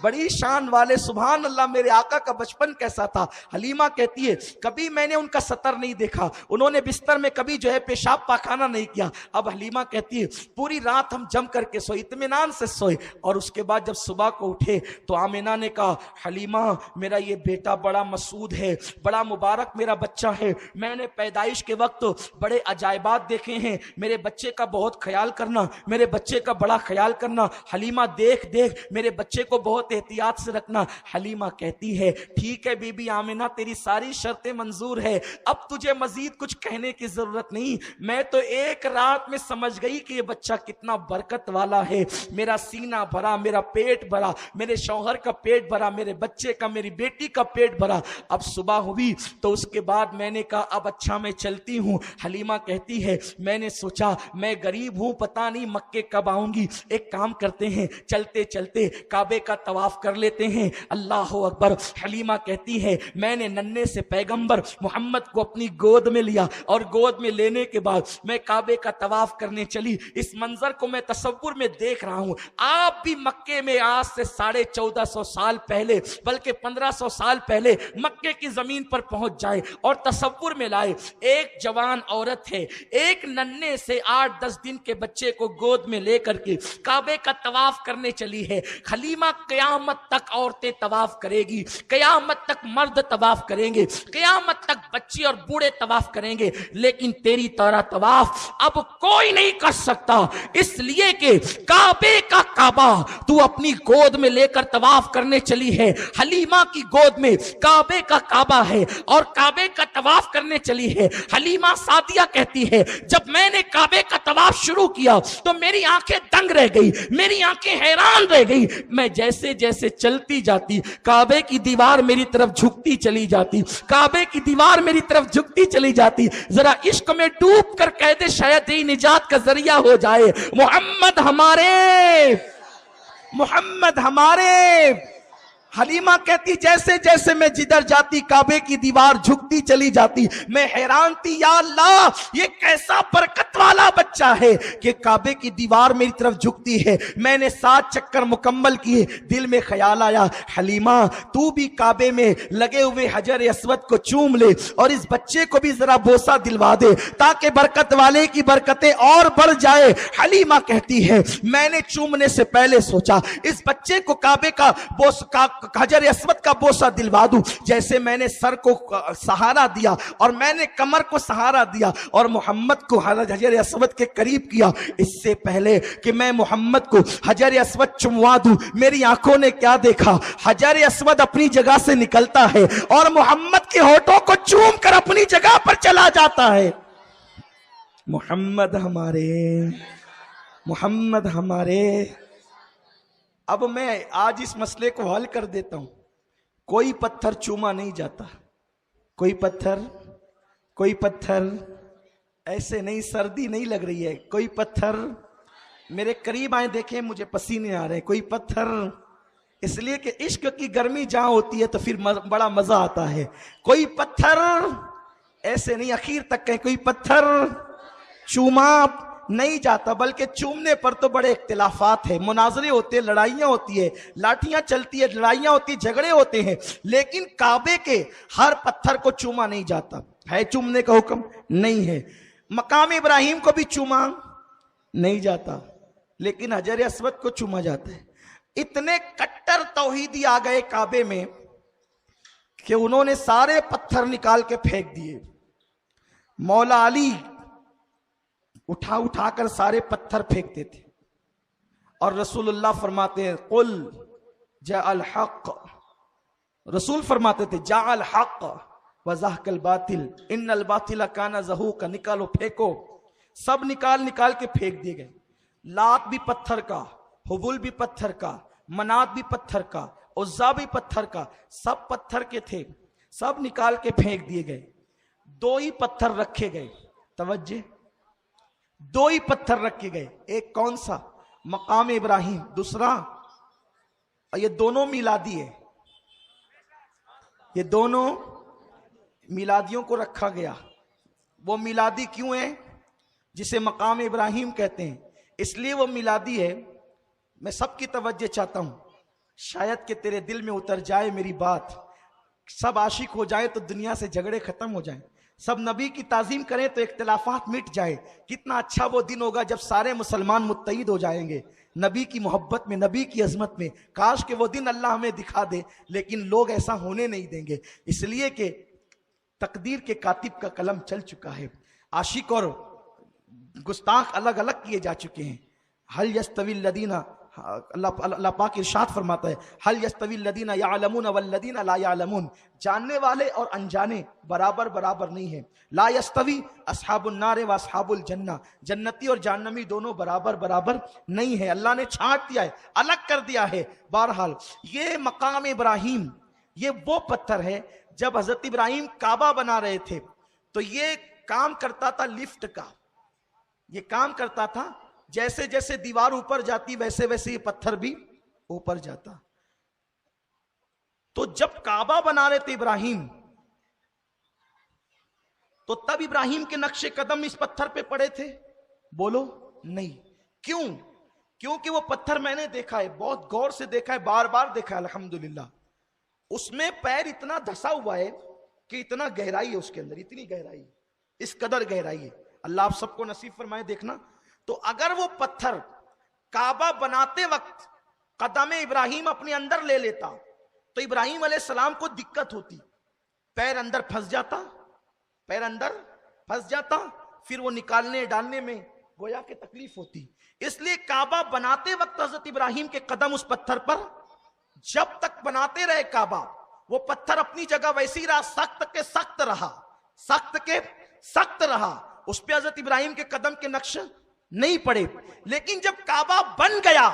بڑی شان والے. سبحان اللہ. میرے آقا کا بچپن کیسا تھا. حلیمہ کہتی ہے کبھی میں نے ان کا سطر نہیں دیکھا، انہوں نے بستر میں کبھی جو ہے پیشاب پاخانہ نہیں کیا. اب حلیمہ کہتی ہے پوری رات ہم جم کر کے سوئے، اطمینان سے سوئے. اور اس کے بعد جب صبح کو اٹھے تو آمنہ نے کہا حلیمہ میرا یہ بیٹا بڑا مسعود ہے، بڑا مبارک میرا بچہ ہے، میں نے پیدائش کے وقت بڑے عجائبات دیکھے ہیں، میرے بچے کا بہت خیال کرنا، میرے بچے کا بڑا خیال کرنا. حلیمہ دیکھ میرے بچے کو بہت بہت احتیاط سے رکھنا۔ حلیمہ کہتی ہے ٹھیک ہے بی بی آمنہ تیری ساری شرطیں منظور ہے، اب تجھے مزید کچھ کہنے کی ضرورت نہیں، میں تو ایک رات میں سمجھ گئی کہ یہ بچہ کتنا برکت والا ہے، میرا سینہ بھرا، میرا پیٹ بھرا، میرے شوہر کا پیٹ بھرا، میرے بچے کا، میری بیٹی کا پیٹ بھرا۔ اب صبح ہوئی تو اس کے بعد میں نے کہا اب اچھا میں چلتی ہوں۔ حلیمہ کہتی ہے میں نے سوچا میں غریب ہوں، پتہ نہیں مکے کب آؤں گی، ایک کام کرتے ہیں چلتے چلتے کعبے کا طواف کر لیتے ہیں۔ اللہ اکبر۔ حلیمہ کہتی ہے میں نے ننھے سے پیغمبر محمد کو اپنی گود میں لیا اور گود میں لینے کے بعد میں کعبے کا طواف کرنے چلی۔ اس منظر کو میں تصور میں دیکھ رہا ہوں، آپ بھی مکے میں آج سے 1450 سال پہلے بلکہ 1500 سال پہلے مکے کی زمین پر پہنچ جائے اور تصور میں لائے ایک جوان عورت ہے، ایک ننھے سے 8-10 دن کے بچے کو گود میں لے کر کے کعبے کا طواف کرنے چلی ہے۔ حلیمہ قیامت تک عورتیں طواف کرے گی، قیامت تک مرد طواف کریں گے، قیامت تک بچے اور بوڑھے طواف کریں گے، لیکن تیری طرح طواف اب کوئی نہیں کر سکتا، اس لیے کہ کعبے کا کعبہ تو اپنی گود میں لے کر طواف کرنے چلی ہے۔ حلیمہ کی گود میں کعبے کا کعبہ ہے اور کعبے کا طواف کرنے چلی ہے۔ حلیمہ سعدیہ کہتی ہے جب میں نے کعبے کا طواف شروع کیا تو میری آنکھیں دنگ رہ گئی، میری آنکھیں حیران رہ گئی، میں جیسے جیسے چلتی جاتی کعبے کی دیوار میری طرف جھکتی چلی جاتی، کعبے کی دیوار میری طرف جھکتی چلی جاتی۔ ذرا عشق میں ڈوب کر کہہ دے شاید یہی نجات کا ذریعہ ہو جائے، محمد ہمارے، محمد ہمارے۔ حلیمہ کہتی جیسے جیسے میں جدھر جاتی کعبے کی دیوار جھکتی چلی جاتی، میں حیران تھی یا اللہ یہ کیسا برکت والا بچہ ہے کہ کعبے کی دیوار میری طرف جھکتی ہے۔ میں نے 7 چکر مکمل کیے، دل میں خیال آیا حلیمہ تو بھی کعبے میں لگے ہوئے حجر اسود کو چوم لے اور اس بچے کو بھی ذرا بوسہ دلوا دے تاکہ برکت والے کی برکتیں اور بڑھ جائے۔ حلیمہ کہتی ہے میں نے چومنے سے پہلے سوچا اس بچے کو کعبے کا حجر اسود کا بوسہ دلوا دوں، جیسے میں نے سر کو سہارا دیا اور میں نے کمر کو سہارا دیا اور محمد کو حجر اسود کے قریب کیا، اس سے پہلے کہ میں محمد کو حجر اسود چموا دوں میری آنکھوں نے کیا دیکھا، حجر اسود اپنی جگہ سے نکلتا ہے اور محمد کے ہونٹوں کو چوم کر اپنی جگہ پر چلا جاتا ہے۔ محمد ہمارے، محمد ہمارے۔ اب میں آج اس مسئلے کو حل کر دیتا ہوں، کوئی پتھر چوما نہیں جاتا، کوئی پتھر ایسے نہیں، سردی نہیں لگ رہی ہے، کوئی پتھر میرے قریب آئیں دیکھیں مجھے پسینے آ رہے ہیں، کوئی پتھر، اس لیے کہ عشق کی گرمی جہاں ہوتی ہے تو پھر بڑا مزہ آتا ہے، کوئی پتھر ایسے نہیں، اخیر تک کہیں کوئی پتھر چوما نہیں جاتا، بلکہ چومنے پر تو بڑے اختلافات ہیں، مناظرے ہوتے ہیں، لڑائیاں ہوتی ہیں، لاٹھیاں چلتی ہیں، لڑائیاں ہوتی ہیں، جھگڑے ہوتے ہیں، لیکن کعبے کے ہر پتھر کو چوما نہیں جاتا ہے، چومنے کا حکم نہیں ہے۔ مقام ابراہیم کو بھی چوما نہیں جاتا لیکن حجر اسود کو چوما جاتا ہے۔ اتنے کٹر توحیدی آ گئے کعبے میں کہ انہوں نے سارے پتھر نکال کے پھینک دیے۔ مولا علی اٹھا اٹھا کر سارے پتھر پھینکتے تھے اور رسول اللہ فرماتے ہیں قل جاء الحق، رسول فرماتے تھے جاء الحق وزهق الباطل ان الباطل كان زهوقا، نکالو پھینکو، سب نکال کے پھینک دیے گئے۔ لات بھی پتھر کا، حبل بھی پتھر کا، منات بھی پتھر کا، عزا بھی پتھر کا، سب پتھر کے تھے، سب نکال کے پھینک دیے گئے۔ 2 ہی پتھر رکھے گئے، توجہ، 2 ہی پتھر رکھے گئے، ایک کون سا؟ مقام ابراہیم، دوسرا یہ دونوں میلادی ہے، یہ دونوں میلادیوں کو رکھا گیا۔ وہ میلادی کیوں ہے؟ جسے مقام ابراہیم کہتے ہیں اس لیے وہ میلادی ہے۔ میں سب کی توجہ چاہتا ہوں، شاید کہ تیرے دل میں اتر جائے میری بات، سب عاشق ہو جائے تو دنیا سے جھگڑے ختم ہو جائیں، سب نبی کی تعظیم کریں تو اختلافات مٹ جائے۔ کتنا اچھا وہ دن ہوگا جب سارے مسلمان متحد ہو جائیں گے نبی کی محبت میں، نبی کی عظمت میں۔ کاش کہ وہ دن اللہ ہمیں دکھا دے، لیکن لوگ ایسا ہونے نہیں دیں گے، اس لیے کہ تقدیر کے کاتب کا قلم چل چکا ہے، عاشق اور گستاخ الگ الگ کیے جا چکے ہیں۔ حل یستوی الذین اللہ پاک ارشاد فرماتا ہے حل یستوی الذین یعلمون والذین لا یعلمون، جاننے والے اور انجانے برابر برابر نہیں ہیں. لا یستوی اصحاب النار و اصحاب الجنہ، جنتی اور جہنمی دونوں برابر برابر نہیں ہیں. اللہ نے چھانٹ دیا ہے، الگ کر دیا ہے. بہرحال یہ مقام ابراہیم، یہ وہ پتھر ہے. جب حضرت ابراہیم کعبہ بنا رہے تھے تو یہ کام کرتا تھا لفٹ کا، یہ کام کرتا تھا جیسے جیسے دیوار اوپر جاتی ویسے ویسے یہ پتھر بھی اوپر جاتا. تو جب کعبہ بنا رہے تھے ابراہیم تو تب ابراہیم کے نقش قدم اس پتھر پہ پڑے تھے؟ بولو نہیں. کیوں؟ کیونکہ وہ پتھر میں نے دیکھا ہے، بہت غور سے دیکھا ہے، بار بار دیکھا ہے الحمدللہ. اس میں پیر اتنا دھسا ہوا ہے کہ اتنا گہرائی ہے اس کے اندر، اتنی گہرائی، اس قدر گہرائی ہے. اللہ آپ سب کو نصیب فرمائے دیکھنا. تو اگر وہ پتھر کعبہ بناتے وقت قدم ابراہیم اپنے اندر لے لیتا تو ابراہیم علیہ السلام کو دقت ہوتی، پیر اندر پھنس جاتا، پیر اندر پھنس جاتا، پھر وہ نکالنے ڈالنے میں گویا کہ تکلیف ہوتی. اس لیے کعبہ بناتے وقت حضرت ابراہیم کے قدم اس پتھر پر، جب تک بناتے رہے کعبہ وہ پتھر اپنی جگہ ویسی رہا، سخت کے سخت رہا، سخت کے سخت رہا. اس پہ حضرت ابراہیم کے قدم کے نقش نہیں پڑے. لیکن جب کعبہ بن گیا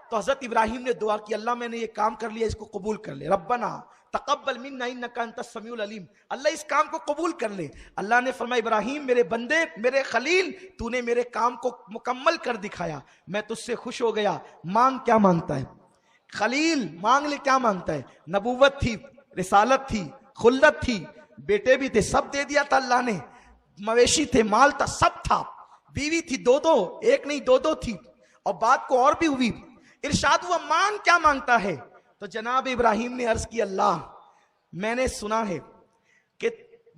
تو حضرت ابراہیم نے دعا کی، اللہ میں نے یہ کام کر لیا، اس کو قبول کر لے. ربنا تقبل منا انک انت السمیع العلیم، اللہ اس کام کو قبول کر لے. اللہ نے فرمایا ابراہیم میرے بندے، میرے خلیل، تو نے میرے کام کو مکمل کر دکھایا، میں تجھ سے خوش ہو گیا. مانگ کیا مانگتا ہے خلیل؟ مانگ لے کیا مانگتا ہے؟ نبوت تھی، رسالت تھی، خلت تھی، بیٹے بھی تھے، سب دے دیا تھا اللہ نے. مویشی تھے، مال تھا، سب تھا. بیوی تھی، دو ایک نہیں دو تھی، اور بات کو اور بھی ہوئی. ارشاد ہوا مانگ کیا مانگتا ہے؟ تو جناب ابراہیم نے عرض کی اللہ میں نے سنا ہے کہ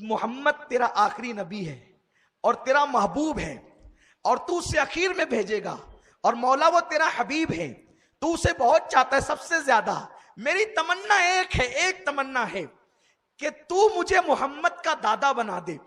محمد تیرا آخری نبی ہے اور تیرا محبوب ہے اور تو اسے اخیر میں بھیجے گا، اور مولا وہ تیرا حبیب ہے، تو اسے بہت چاہتا ہے سب سے زیادہ. میری تمنا ایک ہے، ایک تمنا ہے کہ تو مجھے محمد کا دادا بنا دے.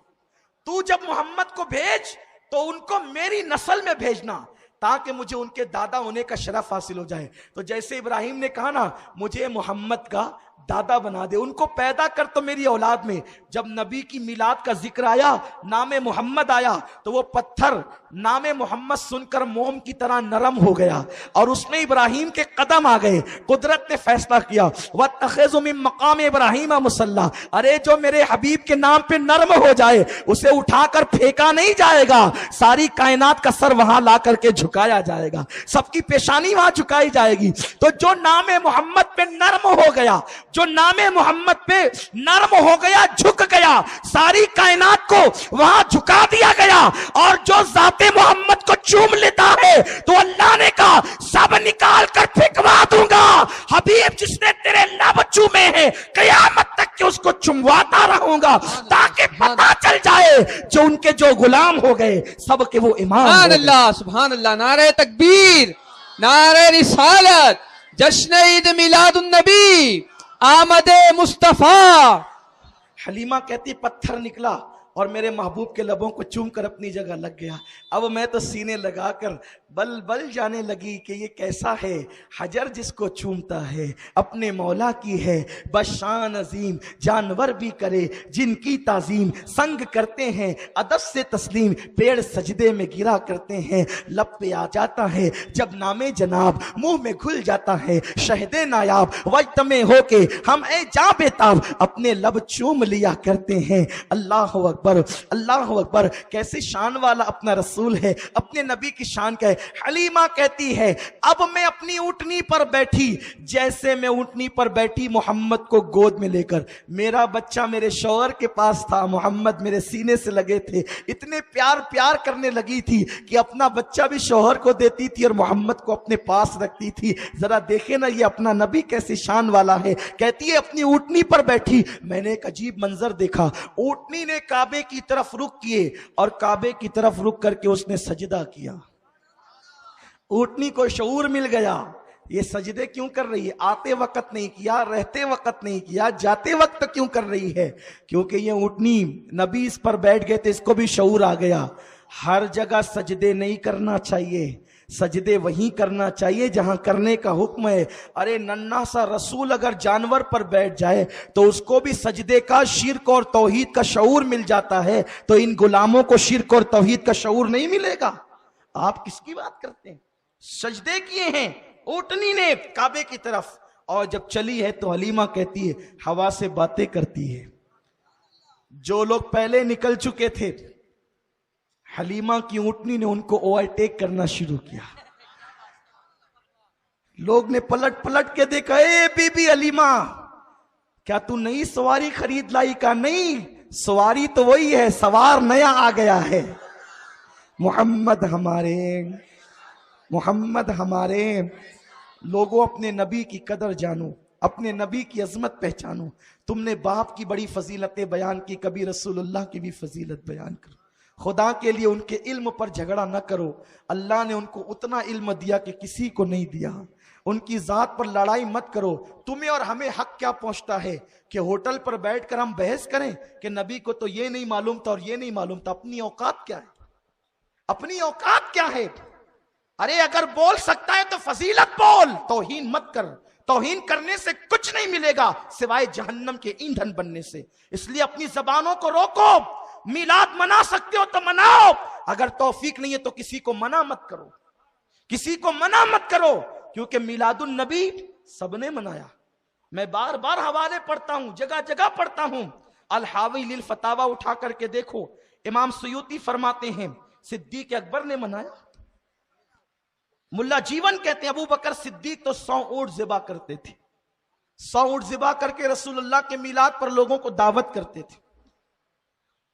تو جب محمد کو بھیج تو ان کو میری نسل میں بھیجنا تاکہ مجھے ان کے دادا ہونے کا شرف حاصل ہو جائے. تو جیسے ابراہیم نے کہا نا مجھے محمد کا دادا بنا دے، ان کو پیدا کر تو میری اولاد میں. جب نبی کی میلاد کا ذکر آیا، نام محمد آیا، تو وہ پتھر نام محمد سن کر موم کی طرح نرم ہو گیا اور اس میں ابراہیم کے قدم آ گئے. قدرت نے فیصلہ کیا وَاتَّخِذُ مِن مَقَامِ إِبْرَاهِيمَ مُصَلَّى، ارے جو میرے حبیب کے نام پہ نرم ہو جائے اسے اٹھا کر پھینکا نہیں جائے گا، ساری کائنات کا سر وہاں لا کر کے جھکایا جائے گا، سب کی پیشانی وہاں جھکائی جائے گی. تو جو نام محمد پہ نرم ہو گیا، جو نام محمد پہ نرم ہو گیا، جھک گیا، ساری کائنات کو وہاں جھکا دیا گیا. اور جو ذات محمد کو چوم لیتا ہے تو اللہ نے کہا سب نکال کر پھینکوا دوں گا. حبیب جس نے تیرے لب چومے ہیں قیامت تک کہ اس کو چمواتا رہوں گا تاکہ پتہ چل جائے جو ان کے جو غلام ہو گئے سب کے وہ امام. سبحان اللہ، سبحان اللہ. نعرہ تکبیر، نعرہ رسالت، جشن عید میلاد النبی، آمد مصطفیٰ. حلیمہ کہتی پتھر نکلا اور میرے محبوب کے لبوں کو چوم کر اپنی جگہ لگ گیا. اب میں تو سینے لگا کر بل بل جانے لگی کہ یہ کیسا ہے حجر جس کو چومتا ہے اپنے مولا کی ہے بشان عظیم. جانور بھی کرے جن کی تعظیم، سنگ کرتے ہیں ادب سے تسلیم، پیڑ سجدے میں گرا کرتے ہیں، لب پہ آ جاتا ہے جب نام جناب، منہ میں گھل جاتا ہے شہد نایاب. وجتمع ہو کے ہم اے جاں بیتاب اپنے لب چوم لیا کرتے ہیں. اللہ اکبر، اللہ اکبر. کیسے شان والا اپنا رسول ہے، اپنے نبی کی شان کا ہے. حلیمہ کہتی ہے اب میں اپنی اونٹنی پر بیٹھی، جیسے میں اونٹنی پر بیٹھی محمد کو گود میں لے کر، میرا بچہ میرے شوہر کے پاس تھا، محمد میرے سینے سے لگے تھے، اتنے پیار کرنے لگی تھی کہ اپنا بچہ بھی شوہر کو دیتی تھی اور محمد کو اپنے پاس رکھتی تھی. ذرا دیکھیں نا یہ اپنا نبی کیسے شان والا ہے. کہتی ہے اپنی اونٹنی پر بیٹھی میں نے ایک عجیب منظر دیکھا. اونٹنی نے کعبے کی طرف رخ کیے اور کعبے کی طرف رخ کر کے اس نے سجدہ کیا. اونٹنی کو شعور مل گیا یہ سجدے کیوں کر رہی ہے، آتے وقت نہیں کیا، رہتے وقت نہیں کیا، جاتے وقت کیوں کر رہی ہے؟ کیونکہ یہ اونٹنی نبی اس پر بیٹھ گئے تھے، اس کو بھی شعور آ گیا ہر جگہ سجدے نہیں کرنا چاہیے. سجدے وہیں کرنا چاہیے جہاں کرنے کا حکم ہے۔ ارے ننھا سا رسول اگر جانور پر بیٹھ جائے تو اس کو بھی سجدے کا، شرک اور توحید کا شعور مل جاتا ہے، تو ان غلاموں کو شرک اور توحید کا شعور نہیں ملے گا؟ آپ کس کی بات کرتے ہیں؟ سجدے کیے ہیں اونٹنی نے کعبے کی طرف، اور جب چلی ہے تو حلیمہ کہتی ہے ہوا سے باتیں کرتی ہے۔ جو لوگ پہلے نکل چکے تھے، حلیمہ کی اونٹنی نے ان کو اوورٹیک کرنا شروع کیا۔ لوگ نے پلٹ پلٹ کے دیکھا، اے بی بی حلیمہ کیا تو نئی سواری خرید لائی؟ کا نہیں، سواری تو وہی ہے، سوار نیا آ گیا ہے۔ محمد ہمارے لوگوں، اپنے نبی کی قدر جانو، اپنے نبی کی عظمت پہچانو۔ تم نے باپ کی بڑی فضیلتیں بیان کی، کبھی رسول اللہ کی بھی فضیلت بیان کرو۔ خدا کے لیے ان کے علم پر جھگڑا نہ کرو، اللہ نے ان کو اتنا علم دیا کہ کسی کو نہیں دیا۔ ان کی ذات پر لڑائی مت کرو۔ تمہیں اور ہمیں حق کیا پہنچتا ہے کہ ہوٹل پر بیٹھ کر ہم بحث کریں کہ نبی کو تو یہ نہیں معلوم تھا اور یہ نہیں معلوم تھا؟ اپنی اوقات کیا ہے؟ اپنی اوقات کیا ہے؟ ارے اگر بول سکتا ہے تو فضیلت بول، توہین مت کر۔ توہین کرنے سے کچھ نہیں ملے گا سوائے جہنم کے ایندھن بننے سے۔ اس لیے اپنی زبانوں کو روکو۔ میلاد منا سکتے ہو تو مناؤ، اگر توفیق نہیں ہے تو کسی کو منع مت کرو، کسی کو منع مت کرو، کیونکہ میلاد النبی سب نے منایا۔ میں بار بار حوالے پڑھتا ہوں، جگہ جگہ پڑھتا ہوں۔ الحاوی للفتاوی اٹھا کر کے دیکھو، امام سیوطی فرماتے ہیں صدیق اکبر نے منایا۔ ملا جیون کہتے ہیں ابو بکر صدیق تو 100 اونٹ ذبح کرتے تھے، 100 اونٹ ذبح کر کے رسول اللہ کے میلاد پر لوگوں کو دعوت کرتے تھے۔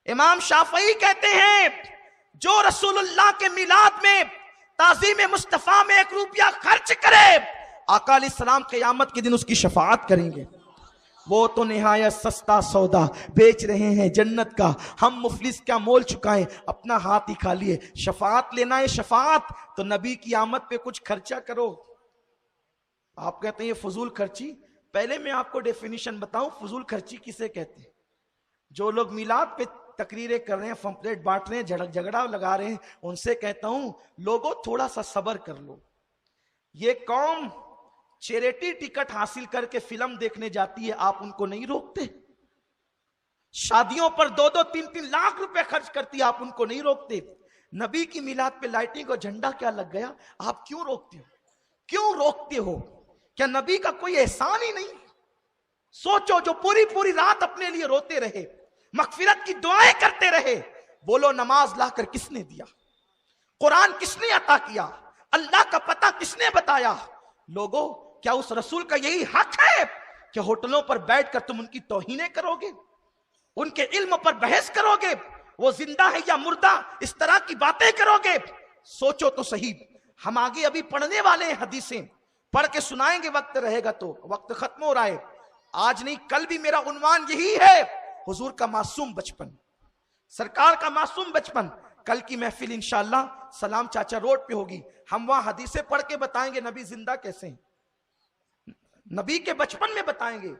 امام شافعی کہتے ہیں جو رسول اللہ کے میلاد میں تعظیم مصطفیٰ میں 1 روپیہ خرچ کرے، آقا علیہ السلام قیامت کے دن اس کی شفاعت کریں گے۔ وہ تو نہایت سستا سودا بیچ رہے ہیں جنت کا، ہم مفلس کیا مول چکائیں، اپنا ہاتھ ہی کھا لیے۔ شفاعت لینا ہے شفاعت تو نبی کی آمد پہ کچھ خرچہ کرو۔ آپ کہتے ہیں یہ فضول خرچی، پہلے میں آپ کو ڈیفینیشن بتاؤں فضول خرچی کسے کہتے ہیں؟ جو لوگ میلاد پہ تقریریں کر رہے ہیں، پمفلیٹ بانٹ رہے ہیں، جھگڑا لگا رہے ہیں، ان سے کہتا ہوں لوگوں تھوڑا سا صبر کر لو۔ یہ قوم چیریٹی ٹکٹ حاصل کر کے فلم دیکھنے جاتی ہے، آپ ان کو نہیں روکتے؟ شادیوں پر 2-2 3-3 لاکھ روپے خرچ کرتی ہے، آپ ان کو نہیں روکتے؟ نبی کی میلاد پہ لائٹنگ اور جھنڈا کیا لگ گیا، آپ کیوں روکتے ہو؟ کیوں روکتے ہو؟ کیا نبی کا کوئی احسان ہی نہیں؟ سوچو، جو پوری رات اپنے لیے روتے رہے، مغفرت کی دعائیں کرتے رہے، بولو نماز لا کر کس نے دیا؟ قرآن کس نے عطا کیا؟ اللہ کا پتہ کس نے بتایا؟ لوگوں، کیا اس رسول کا یہی حق ہے کہ ہوٹلوں پر بیٹھ کر تم ان کی توہینیں کرو گے، ان کے علم پر بحث کرو گے، وہ زندہ ہے یا مردہ، اس طرح کی باتیں کرو گے؟ سوچو تو صحیح۔ ہم آگے ابھی پڑھنے والے ہیں حدیثیں، پڑھ کے سنائیں گے، وقت رہے گا تو۔ وقت ختم ہو رہا ہے، آج نہیں کل بھی میرا عنوان یہی ہے، حضور کا معصوم بچپن، سرکار کا معصوم بچپن۔ کل کی محفل انشاءاللہ سلام چاچا روڈ پہ ہوگی، ہم وہاں حدیثیں پڑھ کے بتائیں گے نبی زندہ کیسے ہیں، نبی کے بچپن میں بتائیں گے،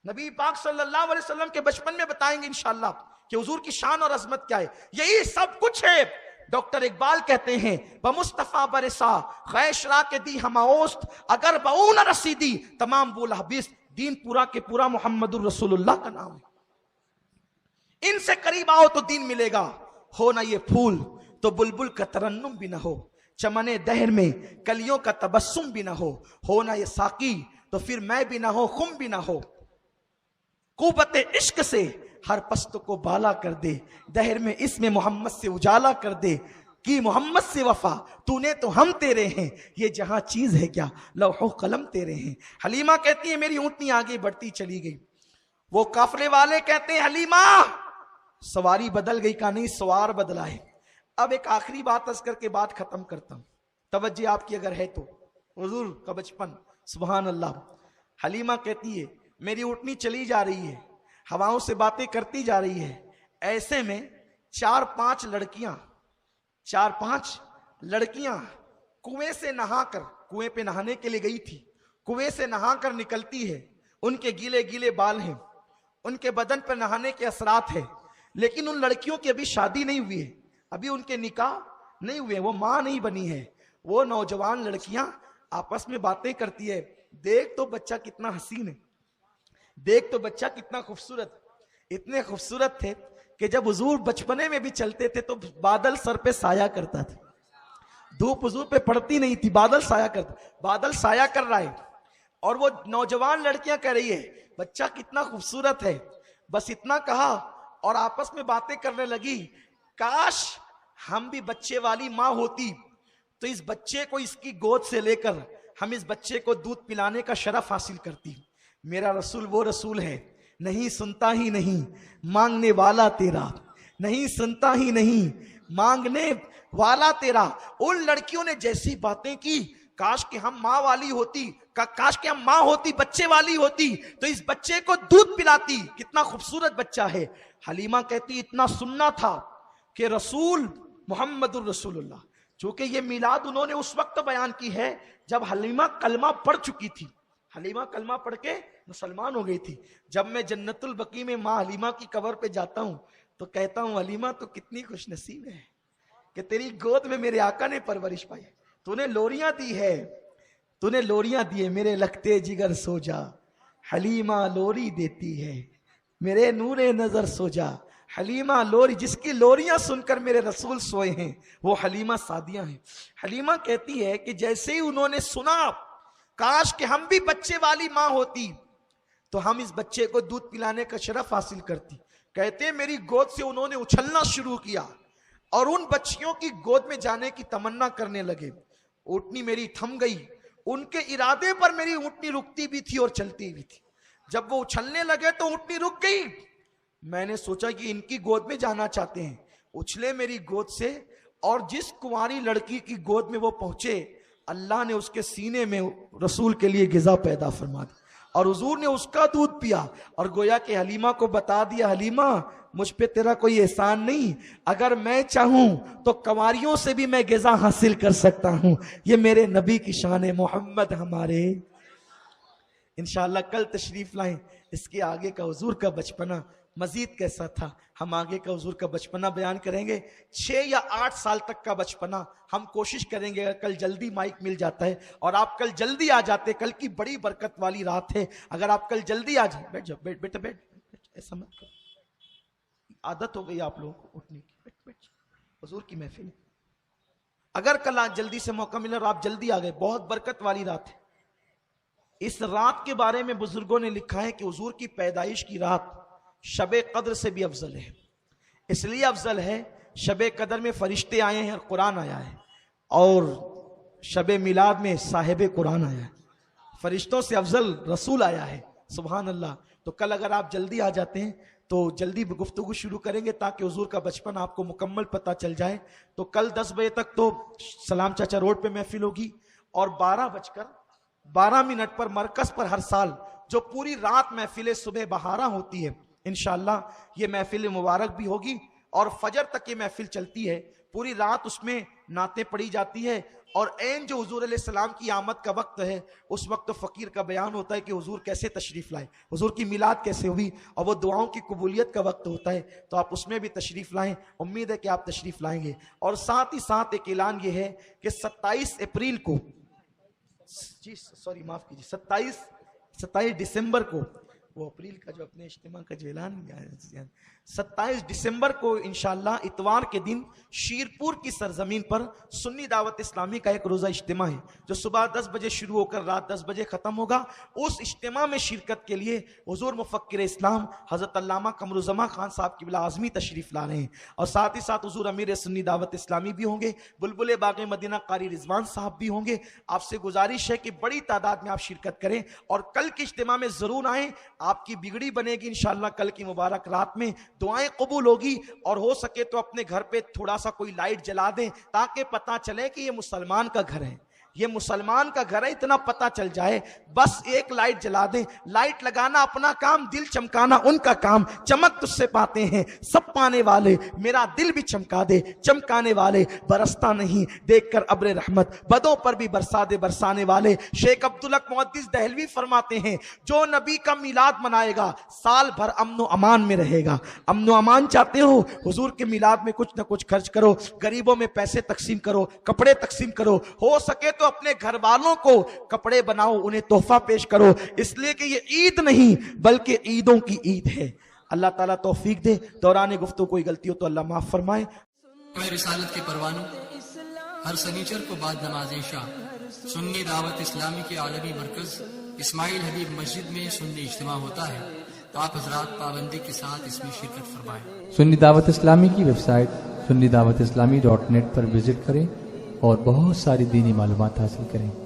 نبی پاک صلی اللہ علیہ وسلم کے بچپن میں بتائیں گے انشاءاللہ کہ حضور کی شان اور عظمت کیا ہے۔ یہی سب کچھ ہے۔ ڈاکٹر اقبال کہتے ہیں بمصطفیٰ برسا خیشرا کے دی ہماوست، اگر بہو نہ رسیدی تمام بولا حبیس۔ دین پورا کے پورا محمد الرسول اللہ کا نام ہے۔ ان سے قریب آؤ تو دین ملے گا، ہو نہ یہ پھول تو بلبل کا ترنم بھی نہ ہو، چمنے دہر میں کلیوں کا تبسم بھی نہ ہو نہ یہ ساقی تو پھر میں بھی نہ ہو، خم بھی نہ ہو۔ قوت عشق سے ہر پست کو بالا کر دے، دہر میں اسم محمد سے اجالا کر دے، کی محمد سے وفا تو نے تو ہم تیرے ہیں، یہ جہاں چیز ہے کیا لوح و قلم تیرے ہیں۔ حلیمہ کہتی ہے میری اونٹنی آگے بڑھتی چلی گئی، وہ قافلے والے کہتے ہیں حلیمہ سواری بدل گئی، کا نہیں سوار بدلا ہے۔ اب ایک آخری بات عرض کر کے بات ختم کرتا ہوں، توجہ آپ کی اگر ہے تو۔ حضور کا بچپن، سبحان اللہ۔ حلیمہ کہتی ہے میری اونٹنی چلی جا رہی ہے، ہواؤں سے باتیں کرتی جا رہی ہے، ایسے میں 4-5 لڑکیاں کنویں سے نہا کر، کنویں پہ نہانے کے لیے گئی تھی، کنویں سے نہا کر نکلتی ہے، ان کے گیلے گیلے بال ہیں، ان کے بدن پر نہانے کے اثرات ہیں، لیکن ان لڑکیوں کی ابھی شادی نہیں ہوئی ہے، ابھی ان کے نکاح نہیں ہوئے، وہ ماں نہیں بنی ہے۔ وہ نوجوان لڑکیاں آپس میں باتیں کرتی ہے، دیکھ تو بچہ کتنا حسین ہے، دیکھ تو بچہ کتنا خوبصورت، اتنے خوبصورت تھے کہ جب حضور بچپنے میں بھی چلتے تھے تو بادل سر پہ سایہ کرتا تھا، دھوپ حضور پہ پڑتی نہیں تھی، بادل سایہ کرتا، بادل سایہ کر رہا ہے، اور وہ نوجوان لڑکیاں کہہ رہی ہے بچہ کتنا خوبصورت ہے، بس اتنا کہا اور آپس میں باتیں کرنے لگی، کاش ہم بھی بچے والی ماں ہوتی تو اس بچے کو اس کی گود سے لے کر ہم اس بچے کو دودھ پلانے کا شرف حاصل کرتی۔ میرا رسول وہ رسول ہے، نہیں سنتا ہی نہیں مانگنے والا تیرا، نہیں سنتا ہی نہیں مانگنے والا تیرا۔ ان لڑکیوں نے جیسی باتیں کی، کاش کہ ہم ماں والی ہوتی، کاش کہ ہم ماں ہوتی، بچے والی ہوتی تو اس بچے کو دودھ پلاتی، کتنا خوبصورت بچہ ہے۔ حلیمہ کہتی اتنا سننا تھا کہ رسول محمد الرسول اللہ، چونکہ یہ میلاد انہوں نے اس وقت بیان کی ہے جب حلیمہ کلمہ پڑھ چکی تھی، حلیمہ کلمہ پڑھ کے مسلمان ہو گئی تھی۔ جب میں جنت البقیع میں ماں حلیمہ کی قبر پہ جاتا ہوں تو کہتا ہوں حلیمہ تو کتنی خوش نصیب ہے کہ تیری گود میں میرے آقا نے پرورش پائی، تو نے لوریاں دی ہے، تو نے لوریاں دی ہے، میرے لگتے جگر سو جا حلیمہ لوری دیتی ہے، میرے نور نظر سو جا حلیمہ لوری، جس کی لوریاں سن کر میرے رسول سوئے ہیں وہ حلیمہ سعدیہ ہیں۔ حلیمہ کہتی ہے کہ جیسے ہی انہوں نے سنا کاش کہ ہم بھی بچے والی ماں ہوتی تو ہم اس بچے کو دودھ پلانے کا شرف حاصل کرتی، کہتے ہیں میری گود سے انہوں نے اچھلنا شروع کیا اور ان بچیوں کی گود میں جانے کی تمنا کرنے لگے، اونٹنی میری تھم گئی، ان کے ارادے پر میری اونٹنی رکتی بھی تھی اور چلتی بھی تھی، جب وہ اچھلنے لگے تو اونٹنی رک گئی، میں نے سوچا کہ ان کی گود میں جانا چاہتے ہیں، اچھلے میری گود سے اور جس کنواری لڑکی کی گود میں وہ پہنچے اللہ نے اس کے سینے میں رسول کے لیے غذا پیدا فرما دی اور حضور نے اس کا دودھ پیا اور گویا کہ حلیمہ کو بتا دیا حلیمہ مجھ پہ تیرا کوئی احسان نہیں، اگر میں چاہوں تو کنواریوں سے بھی میں غذا حاصل کر سکتا ہوں، یہ میرے نبی کی شان ہے محمد ہمارے۔ انشاءاللہ کل تشریف لائیں، اس کے آگے کا حضور کا بچپنا مزید کیسا تھا ہم آگے کا حضور کا بچپنا بیان کریں گے، 6 یا 8 سال تک کا بچپنا ہم کوشش کریں گے، اگر کل جلدی مائک مل جاتا ہے اور آپ کل جلدی آ جاتے، کل کی بڑی برکت والی رات ہے، اگر آپ کل جلدی آ جائیں، بیٹھ جاؤ، بیٹا بیٹھ، ایسا مت کرو، عادت ہو گئی آپ لوگوں کو اٹھنے کی، بیٹھ حضور کی محفل ہے، اگر کل جلدی سے موقع ملا اور آپ جلدی آ گئے، بہت برکت والی رات ہے۔ اس رات کے بارے میں بزرگوں نے لکھا ہے کہ حضور کی پیدائش کی رات شب قدر سے بھی افضل ہے، اس لیے افضل ہے شب قدر میں فرشتے آئے ہیں اور قرآن آیا ہے، اور شب میلاد میں صاحب قرآن آیا ہے، فرشتوں سے افضل رسول آیا ہے، سبحان اللہ۔ تو کل اگر آپ جلدی آ جاتے ہیں تو جلدی گفتگو شروع کریں گے تاکہ حضور کا بچپن آپ کو مکمل پتہ چل جائے۔ تو کل 10 بجے تک تو سلام چاچا روڈ پہ محفل ہوگی اور 12:12 پر مرکز پر ہر سال جو پوری رات محفل صبح بہارا ہوتی ہے، انشاءاللہ یہ محفل مبارک بھی ہوگی اور فجر تک یہ محفل چلتی ہے، پوری رات اس میں نعتیں پڑھی جاتی ہے اور عین جو حضور علیہ السلام کی آمد کا وقت ہے اس وقت فقیر کا بیان ہوتا ہے کہ حضور کیسے تشریف لائے، حضور کی میلاد کیسے ہوئی، اور وہ دعاؤں کی قبولیت کا وقت ہوتا ہے، تو آپ اس میں بھی تشریف لائیں، امید ہے کہ آپ تشریف لائیں گے۔ اور ساتھ ہی ساتھ ایک اعلان یہ ہے کہ 27 اپریل کو، معاف کیجیے، 27 دسمبر کو، وہ اپریل کا جو اپنے اجتماع کا جو اعلان 27 دسمبر کو انشاءاللہ اتوار کے دن شیرپور کی سرزمین پر سنی دعوت اسلامی کا ایک روزہ اجتماع ہے جو صبح 10 بجے شروع ہو کر رات 10 بجے ختم ہوگا۔ اس اجتماع میں شرکت کے لیے حضور مفکر اسلام حضرت علامہ قمرالزمان خان صاحب قبلہ اعظمی تشریف لا رہے ہیں، اور ساتھ ہی ساتھ حضور امیر سنی دعوت اسلامی بھی ہوں گے، بلبل باغ مدینہ قاری رضوان صاحب بھی ہوں گے۔ آپ سے گزارش ہے کہ بڑی تعداد میں آپ شرکت کریں اور کل کے اجتماع میں ضرور آئیں، آپ کی بگڑی بنے گی انشاءاللہ، کل کی مبارک رات میں دعائیں قبول ہوگی، اور ہو سکے تو اپنے گھر پہ تھوڑا سا کوئی لائٹ جلا دیں تاکہ پتہ چلے کہ یہ مسلمان کا گھر ہے، یہ مسلمان کا گھر ہے اتنا پتہ چل جائے، بس ایک لائٹ جلا دیں، لائٹ لگانا اپنا کام، دل چمکانا ان کا کام، چمک تجھ سے پاتے ہیں سب پانے والے، میرا دل بھی چمکا دے، چمکانے والے برستا نہیں دیکھ کر ابر رحمت، بدوں پر بھی برسا دے برسانے والے۔ شیخ عبدالحق محدث دہلوی فرماتے ہیں جو نبی کا میلاد منائے گا سال بھر امن و امان میں رہے گا۔ امن و امان چاہتے ہو، حضور کے میلاد میں کچھ نہ کچھ خرچ کرو، غریبوں میں پیسے تقسیم کرو، کپڑے تقسیم کرو، ہو سکے تو اپنے گھر والوں کو کپڑے بناؤ، انہیں تحفہ پیش کرو، اس لیے کہ یہ عید نہیں بلکہ عیدوں کی عید ہے۔ اللہ تعالیٰ توفیق دے، دوران گفتگو کوئی غلطی ہو تو اللہ معاف فرمائے۔ رسالت کے پروانوں ہر سنیچر کو بعد نماز عشاء سنی دعوت اسلامی کے عالمی مرکز اسماعیل حبیب مسجد میں سنی اجتماع ہوتا ہے، تو آپ حضرات پابندی کے ساتھ اس میں شرکت فرمائیں۔ سنی دعوت اسلامی کی web site sunni dawat islami.net پر وزٹ کریں اور بہت ساری دینی معلومات حاصل کریں۔